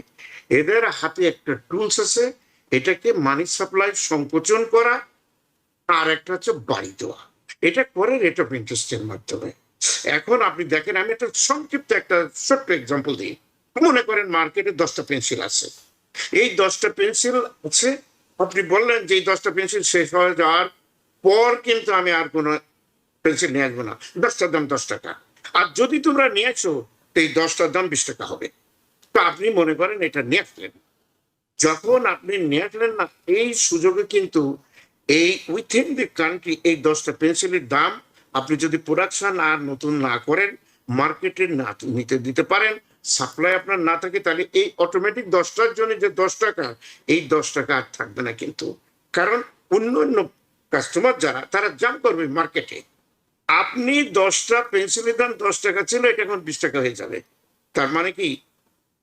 এদের হাতে একটা টুলস আছে, এটাকে মানি সাপ্লাই সংকোচন করা, আর একটা হচ্ছে বাড়ি দেওয়া। এটা করে রেট অফ ইন্টারেস্টের মাধ্যমে। এখন আপনি দেখেন, আমি একটা সংক্ষিপ্ত একটা ছোট্ট এক্সাম্পল দিই। মনে করেন মার্কেটে 10টা পেন্সিল আছে, এই 10টা পেন্সিল আছে, আপনি বললেন যে এই 10টা পেন্সিল শেষ হয়ে যাওয়ার পর কিন্তু আমি আর কোনো পেন্সিল নিয়ে আসবো না, 10টার দাম 10 টাকা। আর যদি তোমরা নিয়েছো তো এই 10টার দাম 20 টাকা হবে। তো আপনি মনে করেন এটা নিয়ে আসলেন, যখন আপনি নিয়ে আসলেন না, এই সুযোগে কিন্তু এই উইথিন দি কান্ট্রি এই 10টা পেন্সিলের দাম আপনি যদি প্রোডাকশন আর নতুন না করেন, মার্কেটে না নিতে দিতে পারেন, সাপ্লাই আপনার না থাকে, তাহলে এই অটোমেটিক 10টার জন্য যে 10 টাকা, এই 10 টাকা আর থাকবে না কিন্তু। কারণ অন্য অন্য কাস্টমার যারা, তারা জাম্প করবে মার্কেটে। আপনি 10টা পেন্সিলের দাম 10 টাকা ছিল, এটা এখন 20 টাকা হয়ে যাবে। তার মানে কি,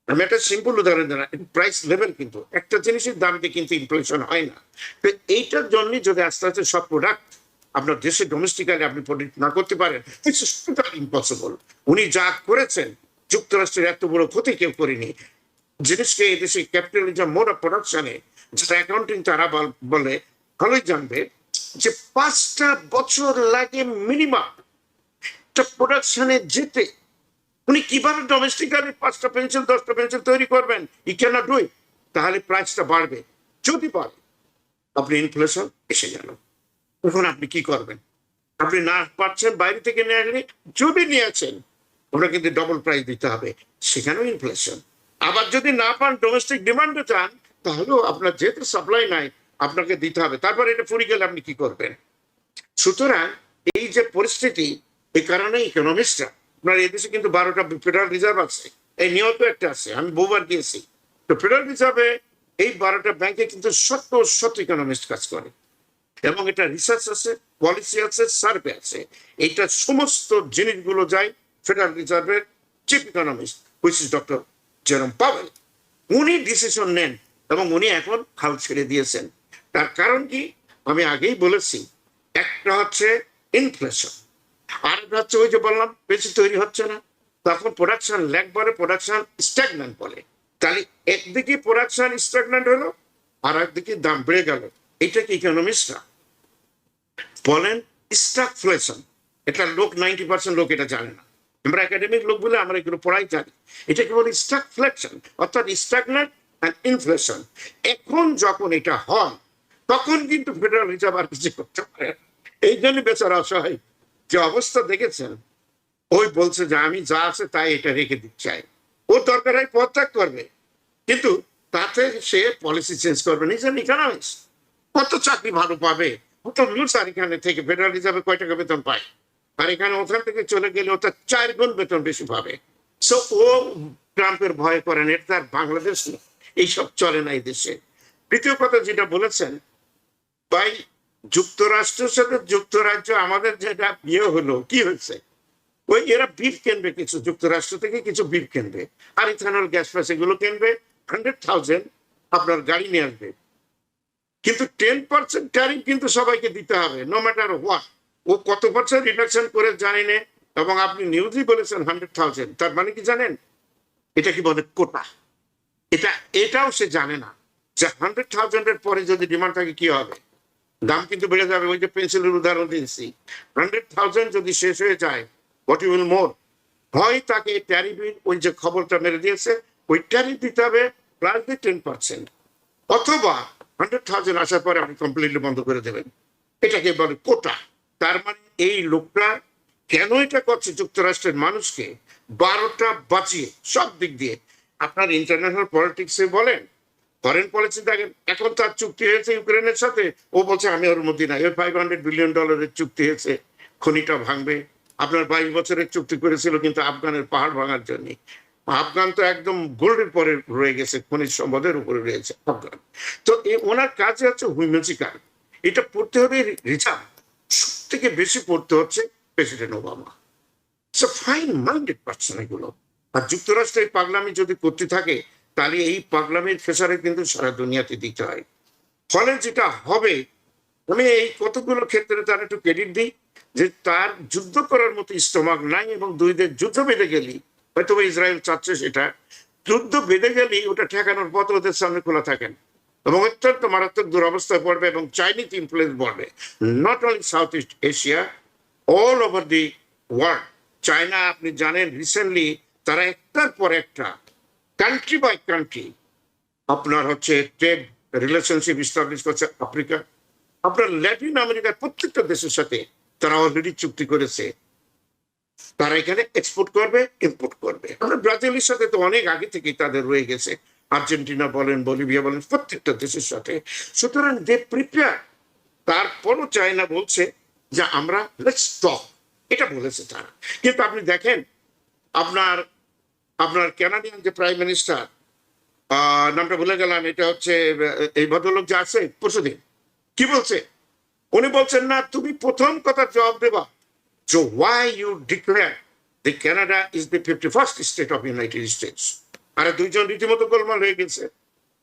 আমি একটা সিম্পল উদাহরণ দিলাম, প্রাইস লেভেল কিন্তু একটা জিনিসের দাম দিয়ে কিন্তু ইনফ্লেশন হয় না। তো এইটার জন্য যদি আস্তে আস্তে সব প্রোডাক্ট আপনার দেশে ডোমেস্টিক্যালি আপনি প্রোডাক্ট না করতে পারেন, ইটস টোটালি ইম্পসিবল। উনি যা করেছেন, যুক্তরাষ্ট্রের এত বড় ক্ষতি কেউ করেনি। জিনিসকে এই দেশে ক্যাপিটালিজম মোড অফ প্রোডাকশনে, যেটা অ্যাকাউন্টিং তারা বলে ভালোই জানবে, যে 5টা বছর লাগে মিনিমাম প্রোডাকশনে যেতে। উনি কিভাবে ডোমেস্টিক্যালি 5টা পেন্সিল 10টা পেন্সিল তৈরি করবেন? ই ক্যানট ডু ইট। তাহলে প্রাইসটা বাড়বে, যদি পারে আপনি ইনফ্লেশন এসে গেল, তখন আপনি কি করবেন? আপনি না পাচ্ছেন, বাইরে থেকে নিয়ে আসলে, যদি নিয়েছেন ওটা কিন্তু ডবল প্রাইস দিতে হবে, সেখানেও ইনফ্লেশন। আবার যদি না পান, ডোমেস্টিক ডিমান্ডে চান, তাহলেও আপনার যেহেতু সাপ্লাই নাই, আপনাকে দিতে হবে। তারপর এটা ফুরিয়ে গেলে আপনি কি করবেন? সুতরাং এই যে পরিস্থিতি, এই কারণে ইকোনমিস্টরা, আপনার এদেশে কিন্তু 12টা ফেডারেল রিজার্ভ আছে, এই নিয়ত একটা আছে, আমি বহুবার গিয়েছি। তো ফেডারেল রিজার্ভে এই 12টা ব্যাংকে কিন্তু শত ইকোনমিস্ট কাজ করে, এবং এটা রিসার্চ আছে, পলিসি আছে, সার্ভে আছে। এইটা সমস্ত জিনিসগুলো যায় ফেডারেল রিজার্ভের chief economist, which is doctor Jerome Powell. উনি ডিসিশন নেন, এবং উনি এখন হাল ছেড়ে দিয়েছেন। তার কারণ কি, আমি আগেই বলেছি, একটা হচ্ছে ইনফ্লেশন, আর একটা হচ্ছে ওই যে বললাম বেশি তৈরি হচ্ছে না, তখন প্রোডাকশন ল্যাগ বলে, প্রোডাকশন স্ট্যাগন্যান্ট বলে। তাহলে একদিকে প্রোডাকশন স্ট্যাগন্যান্ট হলো, আর একদিকে দাম বেড়ে গেল। এটাকে ইকোনমিস্টরা বলেন স্ট্যাগফ্লেশন। এটা লোক 90% লোক এটা জানে না, আমরা একাডেমিক লোক বলে আমরা এগুলো পড়াই জানি। এটাকে বলি স্ট্যাগফ্লেশন, অর্থাৎ স্ট্যাগন্যান্ট অ্যান্ড ইনফ্লেশন। এখন যখন এটা হয়, তখন কিন্তু ফেডারেল রিজার্ভ আর কিছু করতে পারে। এই জন্য বেচারা অসহায় যে অবস্থা দেখেছেন, ওই বলছে যে আমি যা আছে তাই এটা রেখে দিতে চাই। ও দরকার হয় পদত্যাগ করবে, কিন্তু তাতে সে পলিসি চেঞ্জ করবে। নিজের ইকোনমিক্স কত চাকরি ভালো পাবে, কত লুজ। আর এখানে থেকে ফেডারেল রিজার্ভে কয় টাকা বেতন পায়, আর এখানে ওখান থেকে চলে গেলে ওটা 4 গুণ বেতন বেশি পাবে। সো ও ট্রাম্পের ভয় করেন, এটা তার বাংলাদেশ না, এইসব চলে না এই দেশে। দ্বিতীয় কথা যেটা বলেছেন, ভাই যুক্তরাষ্ট্রের সাথে যুক্তরাজ্য আমাদের যেটা বিয়ে হলো, কি হয়েছে? ওই এরা বিফ কিনবে, কিছু যুক্তরাষ্ট্র থেকে কিছু বিফ কিনবে, আর ইথানল গ্যাস ফ্যাস এগুলো কিনবে। 100,000 আপনার গাড়ি নিয়ে আসবে, কিন্তু 10% ট্যারিফ কিন্তু সবাইকে দিতে হবে, নো ম্যাটার হোয়াট। ও কত % রিডাকশন করে জানি না। এবং আপনি নিউজই বলেছেন 100,000, তার মানে কি জানেন? এটা কি বলে কোটা। এটাও সে জানে না যে 100,000 এর পরে যদি ডিমান্ড থাকে কি হবে, দাম কিন্তু বেড়ে যাবে। ওই যে পেন্সিলের উদাহরণ দিয়েছি, 100,000 যদি শেষ হয়ে যায়, হোয়াট ইউ উইল মোর, হয় তাকে ট্যারিফ, ওই যে খবরটা মেরে দিয়েছে, ওই ট্যারিফ দিতে হবে প্লাস 10%, অথবা 100,000 আসার পরে আপনি কমপ্লিটলি বন্ধ করে দেবেন। এটাকে বলে কোটা। তার মানে এই লোকটা কেন এটা করছে? যুক্তরাষ্ট্রের মানুষকে 12টা বাঁচিয়ে সব দিক দিয়ে। আপনার ইন্টারন্যাশনাল পলিটিক্সে বলেন, ফরেন পলিসি দেখেন, এখন তার চুক্তি হয়েছে ইউক্রেনের সাথে, ও বলছে আমি ওর মধ্যে নাই। ওই $500 বিলিয়ন চুক্তি হয়েছে, খনিটা ভাঙবে। আপনার 22 বছরের চুক্তি করেছিল কিন্তু আফগানের পাহাড় ভাঙার জন্য। আফগান তো একদম গোল্ডের পরে রয়ে গেছে, খনিজ সম্পদের উপরে রয়েছে আফগান। তো ওনার কাজে হচ্ছে হুইমেজিক্যাল। এটা পড়তে হবে রিজার্ভ, সব থেকে বেশি পড়তে হচ্ছে president Obama. Fine minded person এগুলো। আর যুক্তরাষ্ট্র এই পাগলামি যদি করতে থাকে, তাহলে এই পাগলামির ফেসারে কিন্তু সারা দুনিয়াতে দিতে হয়। ফলে যেটা হবে, আমি এই কতগুলো ক্ষেত্রে তার একটু ক্রেডিট দিই, যে তার যুদ্ধ করার মতো স্টমাক নাই, এবং দুই দেশ যুদ্ধ বেঁধে গেলি, হয়তো ইসরায়েল চাচ্ছে সেটা, যুদ্ধ বেঁধে গেলেই ওটা ঠেকানোর পথ ওদের সামনে খোলা থাকেন, এবং অত্যন্ত মারাত্মক দুরবস্থায় পড়বে, এবং চাইনিজ ইনফ্লুয়েন্স বাড়বে, not only south east Asia, all over the world. China আপনি জানেন রিসেন্টলি তারা একটার পর একটা কান্ট্রি বাই কান্ট্রি আপনার হচ্ছে ট্রেড রিলেশনশিপ স্টাবলিশ করছে। আফ্রিকা, আপনার ল্যাটিন আমেরিকার প্রত্যেকটা দেশের সাথে তারা অলরেডি চুক্তি করেছে, তারা এখানে এক্সপোর্ট করবে, ইম্পোর্ট করবে। আমরা ব্রাজিলের সাথে তো অনেক আগে থেকেই তাদের রয়ে গেছে, আর্জেন্টিনা বলেন, বলিভিয়া বলেন, প্রত্যেকটা দেশের সাথে। সুতরাং দে প্রিপেয়ার। তারপরও চায়না বলছে যে আমরা লেটস টক, এটা বলেছে তারা। কিন্তু আপনি দেখেন আপনার আপনার কানাডিয়ান যে প্রাইম মিনিস্টার, নামটা ভুলে গেলাম, এটা হচ্ছে এই ভদ্রলোক যে আছে পরশুদিন, কি বলছে? উনি বলছেন না, তুমি প্রথম কথা জবাব দেবা যে why you declare the Canada is the 51st state of United States। আর দুইজন রীতিমতো গোলমাল হয়ে গেছে।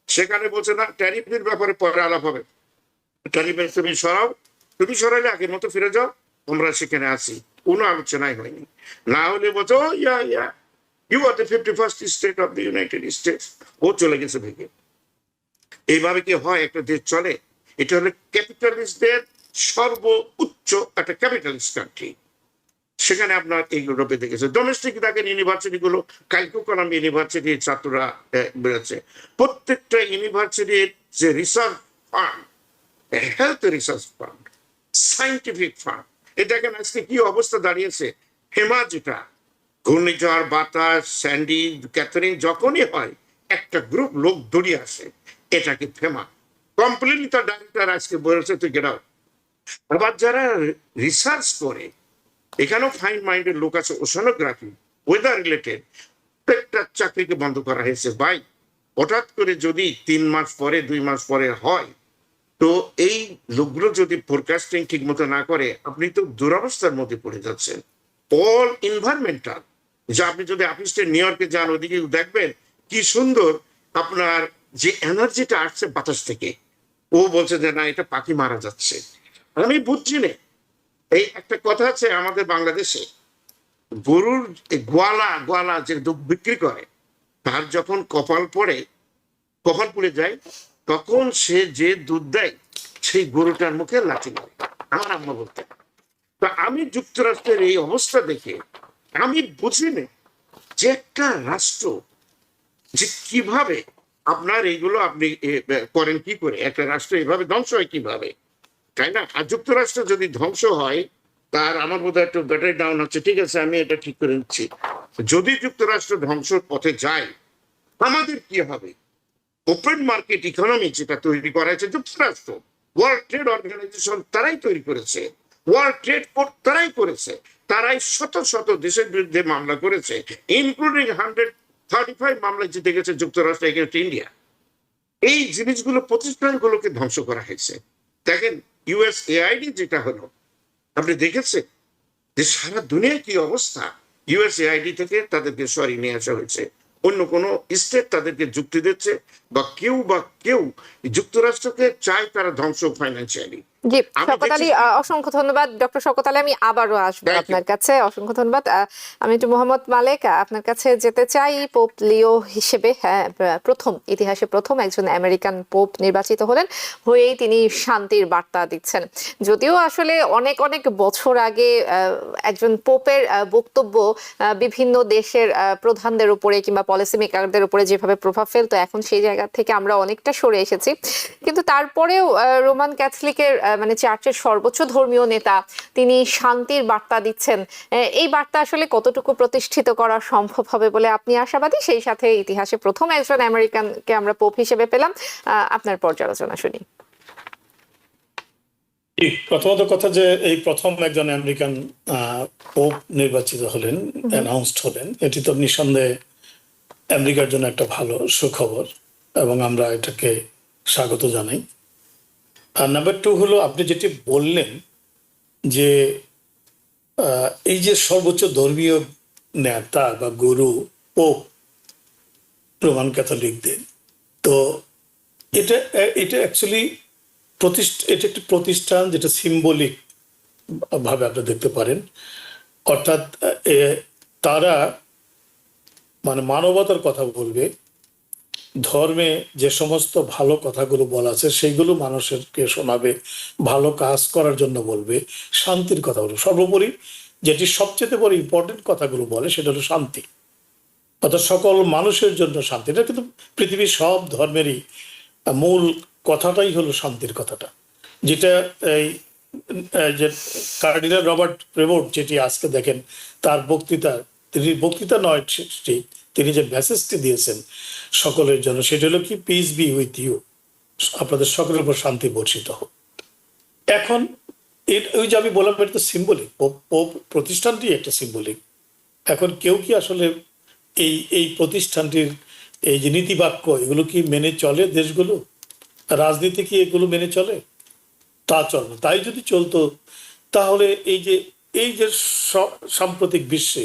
সেখানে বলছে না, ট্যারিফের ব্যাপারে পরে আলাপ হবে, ট্যারিফের তুমি সরাও, তুমি সরাইলে আগের মতো ফিরে যাও, আমরা সেখানে আছি। কোনো আলোচনাই হয়নি। না হলে বলছো yeah yeah you are the 51st state of the United States. ও চলে গেছে ভেঙে। এইভাবে কি হয় একটা দেশ চলে? এটা হলো ক্যাপিটালিস্টদের সর্বোচ্চ একটা ক্যাপিটালিস্ট কান্ট্রি। সেখানে আপনার এইগুলো পেতে গেছে। ডোমেস্টিক দেখেন ইউনিভার্সিটি গুলো, কাইকুকালাম ইউনিভার্সিটির ছাত্ররা বেরোচ্ছে। প্রত্যেকটা ইউনিভার্সিটির যে research fund, health research fund, scientific fund, এই দেখেন আজকে কি অবস্থা দাঁড়িয়েছে। হেমা যেটা ঘূর্ণিঝড়, বাতাস, স্যান্ডি, ক্যাথরিন যখনই হয় একটা গ্রুপ লোক দৌড়িয়ে আসে, এটাকে ফেমা কমপ্লিটলি। তার ডাইরেক্টর আজকে বলেছে তুই গেট আউট। আবার যারা রিসার্চ করে, এখানেও ফাইন মাইন্ডের লোক আছে, ওশানোগ্রাফি, ওয়েদার রিলেটেড, প্রত্যেকটা চাকরিকে বন্ধ করা হয়েছে। ভাই, হঠাৎ করে যদি 3 মাস পরে 2 মাস পরে হয়, তো এই লোকগুলো যদি ফোরকাস্টিং ঠিক মতো না করে, আপনি তো দুরবস্থার মধ্যে পড়ে যাচ্ছেন। অল এনভায়রনমেন্টাল, যে আপনি যদি অফিসে নিউ ইয়র্কে যান, ওদিকে দেখবেন কি সুন্দর আপনার যে এনার্জিটা আসছে বাতাস থেকে। ও বলছে যে না, এটা পাখি মারা যাচ্ছে। আমি বুঝছি না। এই একটা কথা আছে আমাদের বাংলাদেশে, গরুর গোয়ালা গোয়ালা যে দুধ বিক্রি করে, তার যখন কপাল পুড়ে যায়, তখন সে যে দুধ দেয় সেই গরুটার মুখে লাথি মারে, আমার আম্মা বলতে। তা আমি যুক্তরাষ্ট্রের এই অবস্থা দেখে আমি বুঝি না যে একটা রাষ্ট্র যে কিভাবে আপনার এইগুলো আপনি করেন কি করে, একটা রাষ্ট্র এইভাবে ধ্বংস হয় কিভাবে, তাই না? আর যুক্তরাষ্ট্র যদি ধ্বংস হয়, তার আমার বোধহয় একটু ব্যাটারি ডাউন হচ্ছে, ঠিক আছে আমি এটা ঠিক করে নিচ্ছি। যদি যুক্তরাষ্ট্র ধ্বংসের পথে যায়, আমাদের কি হবে? ওপেন মার্কেট ইকোনমি যেটা তৈরি করা হয়েছে যুক্তরাষ্ট্র, ওয়ার্ল্ড ট্রেড অর্গানাইজেশন তারাই তৈরি করেছে, ওয়ার্ল্ড ট্রেড কোর্ট তারাই করেছে, তারাই শত শত দেশের বিরুদ্ধে মামলা করেছে, ইনক্লুডিং 135 মামলা জিতে গেছে যুক্তরাষ্ট্র এগেইনস্ট ইন্ডিয়া। এই জিনিসগুলো, প্রতিষ্ঠানগুলোকে ধ্বংস করা হয়েছে। দেখেন ইউএসএআইডি যেটা হলো, আপনি দেখেছেন যে সারা দুনিয়ায় কি অবস্থা। ইউএসএআইডি থেকে তাদেরকে সরিয়ে নিয়ে আসা হয়েছে, অন্য কোনো স্টেট তাদেরকে যুক্তি দিচ্ছে, বা কেউ যুক্তরাষ্ট্রকে চায় তারা ধ্বংস ফাইন্যান্সিয়ালি। জি, শওকত আলী, অসংখ্য ধন্যবাদ। ডক্টর শওকত আলী, আমি আবারও আসবো আপনার কাছে। অসংখ্য ধন্যবাদ। আমি একটু মোহাম্মদ মালেক আপনার কাছে যেতে চাই। পোপ লিও হিসেবে ইতিহাসে প্রথম একজন আমেরিকান পোপ নির্বাচিত হয়েই তিনি শান্তির বার্তা দিচ্ছেন। যদিও আসলে অনেক অনেক বছর আগে একজন পোপের বক্তব্য বিভিন্ন দেশের প্রধানদের উপরে কিংবা পলিসি মেকারদের উপরে যেভাবে প্রভাব ফেলতো, এখন সেই জায়গা থেকে আমরা অনেকটা সরে এসেছি। কিন্তু তারপরেও রোমান ক্যাথলিকের মানে চার্চের সর্বোচ্চ ধর্মীয় নেতা, তিনি শান্তির বার্তা দিচ্ছেন। এই বার্তা আসলে কতটুকু প্রতিষ্ঠিত করা সম্ভব হবে বলে আপনি আশাবাদী? সেই সাথে ইতিহাসে প্রথম একজন আমেরিকানকে আমরা পোপ হিসেবে পেলাম, আপনার পর্যালোচনা শুনি। প্রথমত কথা যে এই প্রথম একজন আমেরিকান পোপ নির্বাচিত হলেন, অ্যানাউন্সড হলেন, এটি তো নিঃসন্দেহে আমেরিকার জন্য একটা ভালো সুখবর এবং আমরা এটাকে স্বাগত জানাই। আর নাম্বার 2 হলো, আপনি যেটি বললেন যে এই যে সর্বোচ্চ ধর্মীয় নেতা বা গুরু পোপ রোমান ক্যাথলিকদের, তো এটা অ্যাকচুয়ালি এটা একটি প্রতিষ্ঠান যেটা সিম্বলিক ভাবে আপনি দেখতে পারেন। অর্থাৎ তারা মানে মানবতার কথা বলবে, ধর্মে যে সমস্ত ভালো কথাগুলো বলা আছে সেইগুলো মানুষকে শোনাবে, ভালো কাজ করার জন্য বলবে, শান্তির কথা বলবে। সর্বোপরি যেটি সবচেয়ে বড় ইম্পর্টেন্ট কথাগুলো বলে সেটা হলো শান্তি, অর্থাৎ সকল মানুষের জন্য শান্তি। এটা কিন্তু পৃথিবীর সব ধর্মেরই মূল কথাটাই হলো শান্তির কথাটা, যেটা এই যে কার্ডিনাল রবার্ট প্রেভোর্ট যেটি আজকে দেখেন তার বক্তৃতা, তিনি বক্তৃতা নয় ঠিক, তিনি যে মেসেজটি দিয়েছেন সকলের জন্য সেটা হলো কি, পিস বি উইথ ইউ, আপনাদের সকলের উপর শান্তি বর্ষিত হোক। এখন ওই যে আমি বললাম এটা তো সিম্বলিক, পোপ প্রতিষ্ঠানটি একটা সিম্বলিক। এখন কেউ কি আসলে এই প্রতিষ্ঠানটির এই যে নীতিবাক্য এগুলো কি মেনে চলে? দেশগুলো রাজনীতি কি এগুলো মেনে চলে? তা চল না। তাই যদি চলতো তাহলে এই যে সাম্প্রতিক বিশ্বে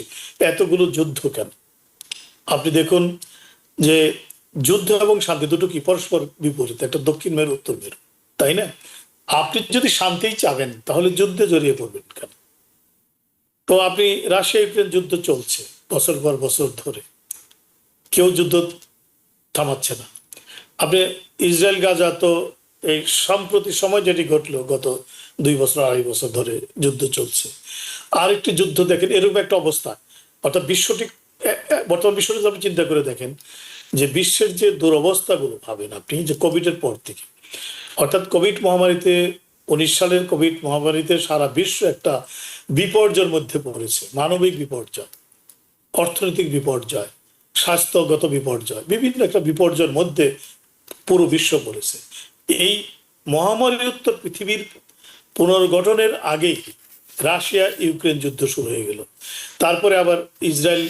এতগুলো যুদ্ধ কেন? আপনি দেখুন যে যুদ্ধ এবং শান্তি দুটো কি পরস্পর বিপরীত, একটা দক্ষিণ মেরু উত্তর মেরু, তাই না? আপনি যদি শান্তিই চাবেন তাহলে যুদ্ধে জড়িয়ে পড়বেন কেন? তো আপনি রাশিয়া ইউক্রেন যুদ্ধ চলছে বছর পর বছর ধরে, কেউ যুদ্ধ থামাচ্ছে না। আপনি ইসরায়েল গাজা তো এই সাম্প্রতিক সময় যেটি ঘটলো গত 2 বছর 2.5 বছর ধরে যুদ্ধ চলছে। আরেকটি যুদ্ধ দেখেন এরকম একটা অবস্থা, অর্থাৎ বিশ্বটি বর্তমান বিশ্বটি আপনি চিন্তা করে দেখেন যে বিশ্বের যে দুরবস্থাগুলো ভাবেন আপনি, যে কোভিডের পর থেকে, অর্থাৎ কোভিড মহামারীতে 19 সালের কোভিড মহামারীতে সারা বিশ্ব একটা বিপর্যয়ের মধ্যে পড়েছে, মানবিক বিপর্যয়, অর্থনৈতিক বিপর্যয়, স্বাস্থ্যগত বিপর্যয়, বিভিন্ন একটা বিপর্যয়ের মধ্যে পুরো বিশ্ব পড়েছে। এই মহামারীোত্তর পৃথিবীর পুনর্গঠনের আগেই রাশিয়া ইউক্রেন যুদ্ধ শুরু হয়ে গেল, তারপরে আবার ইসরায়েল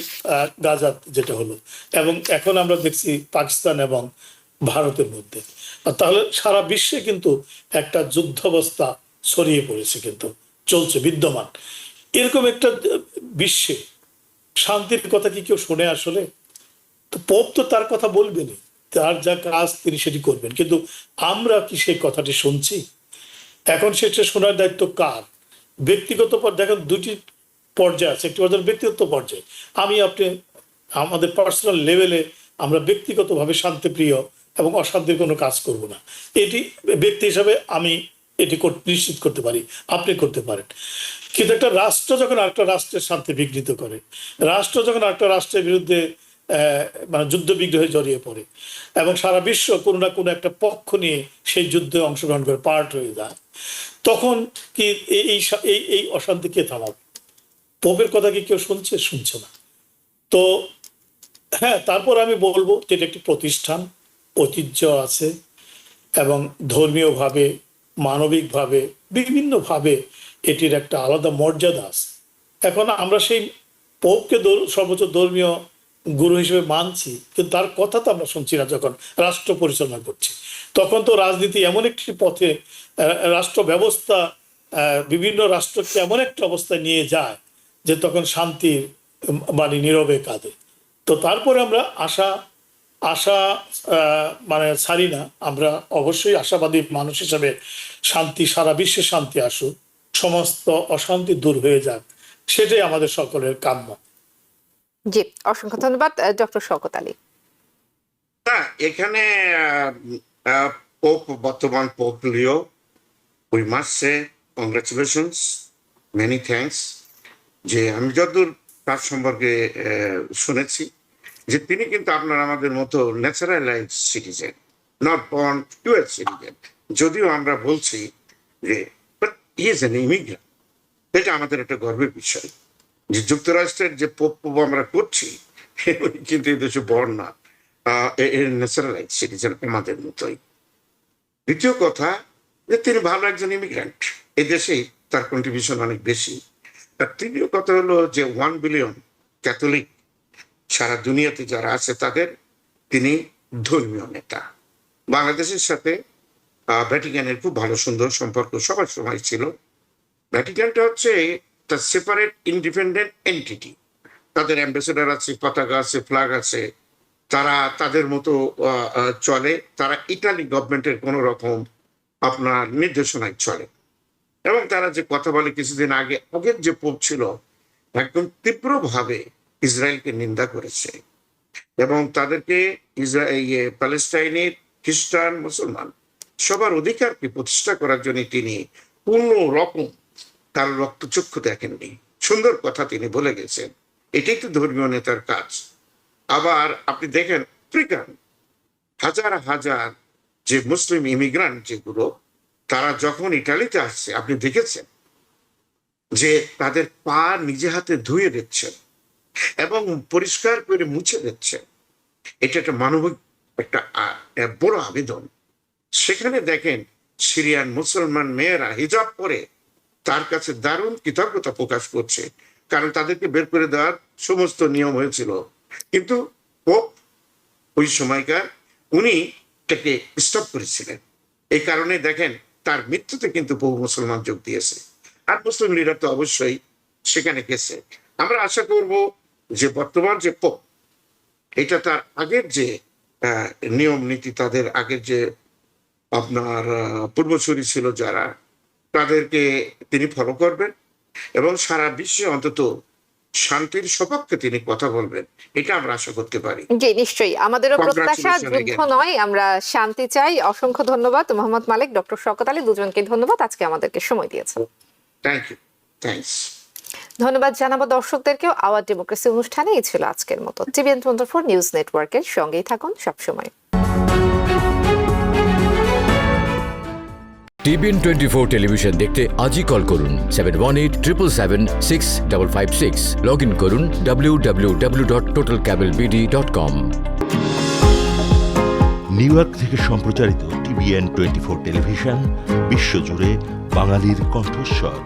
গাজা যেটা হলো, এবং এখন আমরা দেখছি পাকিস্তান এবং ভারতের মধ্যে। তাহলে সারা বিশ্বে কিন্তু একটা যুদ্ধাবস্থা ছড়িয়ে পড়েছে, কিন্তু চলছে, বিদ্যমান। এরকম একটা বিশ্বে শান্তির কথা কি কেউ শোনে আসলে? তো পোপ তো তার কথা বলবেনই, তার যা কাজ তিনি সেটি করবেন, কিন্তু আমরা কি সেই কথাটি শুনছি? এখন সেটা শোনার দায়িত্ব কার? ব্যক্তিগত দেখেন দুটি পর্যায়ে আছে, একটি পর্যায়ে ব্যক্তিগত পর্যায়ে আমি আপনি আমাদের পার্সোনাল লেভেলে আমরা ব্যক্তিগতভাবে শান্তিপ্রিয় এবং অশান্তির কোনো কাজ করব না, এটি ব্যক্তি হিসাবে আমি এটি নিশ্চিত করতে পারি, আপনি করতে পারেন। কিন্তু একটা রাষ্ট্র যখন আরেকটা রাষ্ট্রের শান্তি বিঘ্নিত করে, রাষ্ট্র যখন আরেকটা রাষ্ট্রের বিরুদ্ধে মানে যুদ্ধ বিগ্রহে জড়িয়ে পড়ে এবং সারা বিশ্ব কোনো না কোনো একটা পক্ষ নিয়ে সেই যুদ্ধে অংশগ্রহণ করে পার্ট হয়ে যায়, তখন কি এই এই এই অশান্তি কে থামাবে? পোপের কথা কি কেউ শুনছে? শুনছে না। তো হ্যাঁ, তারপর আমি বলবো যে এটা একটি প্রতিষ্ঠান, ঐতিহ্য আছে এবং ধর্মীয়ভাবে, মানবিকভাবে, বিভিন্নভাবে এটির একটা আলাদা মর্যাদা আছে। এখন আমরা সেই পোপকে সর্বোচ্চ ধর্মীয় গুরু হিসেবে মানছি, কিন্তু তার কথা তো আমরা শুনছি না। যখন রাষ্ট্র পরিচালনা করছি তখন তো রাজনীতি এমন একটি পথে, রাষ্ট্র ব্যবস্থা বিভিন্ন রাষ্ট্রকে এমন একটা অবস্থায় নিয়ে যায় যে তখন শান্তির বাণী নীরবে কাঁদে। তো তারপরে আমরা আশা আশা মানে ছাড়ি না, আমরা অবশ্যই আশাবাদী মানুষ হিসাবে শান্তি, সারা বিশ্বে শান্তি আসুক, সমস্ত অশান্তি দূর হয়ে যাক, সেটাই আমাদের সকলের কাম্য। জি, অসংখ্য ধন্যবাদ ডক্টর শওকত আলী। হ্যাঁ, এখানে পোপ, বর্তমান pope Leo, we must say congratulations, many thanks. যে আমি যতদূর তার সম্পর্কে শুনেছি যে তিনি কিন্তু আপনার আমাদের মতো naturalise citizen, not born to a citizen. যদিও আমরা বলছি যে but he is an immigrant, এটা আমাদের একটা গর্বের বিষয় যে যুক্তরাষ্ট্রের যে পোপ আমরা করছি কিন্তু এই দেশে বর্ন না, ন্যাচারালাইজ সিটিজেন আমাদের মতোই। দ্বিতীয় কথা যে তিনি ভালো একজন ইমিগ্রেন্ট, এদেশেই তার কন্ট্রিবিউশন অনেক বেশি। আর তৃতীয় কথা হলো যে 1 বিলিয়ন ক্যাথলিক সারা দুনিয়াতে যারা আছে তাদের তিনি ধর্মীয় নেতা। বাংলাদেশের সাথে ভ্যাটিকানের খুব ভালো সুন্দর সম্পর্ক সবার সময় ছিল। ভ্যাটিকানটা হচ্ছে একটা সেপারেট ইন্ডিপেন্ডেন্ট এন্টিটি, তাদের অ্যাম্বাসেডার আছে, পতাকা আছে, ফ্ল্যাগ আছে, তারা তাদের মতো চলে, তারা ইটালি গভর্নমেন্টের কোনো রকম আপনার নির্দেশনায় চলে। এবং তারা যে কথা বলে, কিছুদিন আগের যে পোপ ছিল একদম তীব্রভাবে ইসরায়েলকে নিন্দা করেছে, এবং তাদেরকে প্যালেস্টাইনের খ্রিস্টান মুসলমান সবার অধিকারকে প্রতিষ্ঠা করার জন্য তিনি পূর্ণ রকম তার রক্তচক্ষু দেখেননি। সুন্দর কথা তিনি বলে গেছেন, এটাই তো ধর্মীয় নেতার কাজ। আবার আপনি দেখেন আফ্রিকান হাজার হাজার যে মুসলিম ইমিগ্রান্ট যেগুলো, তারা যখন ইটালিতে আসছে আপনি দেখেছেন যে তাদের পা নিজে হাতে ধুয়ে দিচ্ছেন এবং পরিষ্কার করে মুছে দিচ্ছেন। এটা একটা মানবিক একটা বড় আবেদন। সেখানে দেখেন সিরিয়ান মুসলমান মেয়েরা হিজাব পরে তার কাছে দারুণ কৃতজ্ঞতা প্রকাশ করছে, কারণ তাদেরকে বের করে দেওয়ার সমস্ত নিয়ম হয়েছিল, কিন্তু পোপ ওই সময়কার উনি এটাকে স্টপ করেছিলেন। এই কারণে দেখেন তার মৃত্যুতে কিন্তু বহু মুসলমান যোগ দিয়েছে, আর মুসলিম লিডার তো অবশ্যই সেখানে গেছে। আমরা আশা করব যে বর্তমান যে পোপ, এটা তার আগের যে নিয়ম নীতি, তাদের আগের যে আপনার পূর্বসূরি ছিল যারা, তাদেরকে তিনি ফলো করবেন এবং সারা বিশ্বে অন্তত শান্তির সপক্ষে তিনি কথা বলবেন, এটা আমরা আশা করতে পারি। জি নিশ্চয়ই, আমাদেরও প্রত্যাশা Congratulations যুদ্ধ again. নয়, আমরা শান্তি চাই। অসংখ্য ধন্যবাদ মোহাম্মদ মালেক, ডক্টর শওকত আলী, দুজনকে ধন্যবাদ আজকে আমাদেরকে সময় দিয়েছেন। Thank you, thanks. ধন্যবাদ জানাবো দর্শকদেরকেও। আওয়ার ডেমোক্রেসি অনুষ্ঠানে এই ছিল আজকের মতো। টিভিএন 24 নিউজ নেটওয়ার্কের সঙ্গেই থাকুন সবসময়। টিভিএন 24 টেলিভিশন দেখতে আজই কল করুন 7187776556। লগ ইন করুন www.totalcablebd.com। নিউ ইয়র্ক থেকে সম্প্রচারিত টিভিএন 24 টেলিভিশন বিশ্বজুড়ে বাঙালির কণ্ঠস্বর।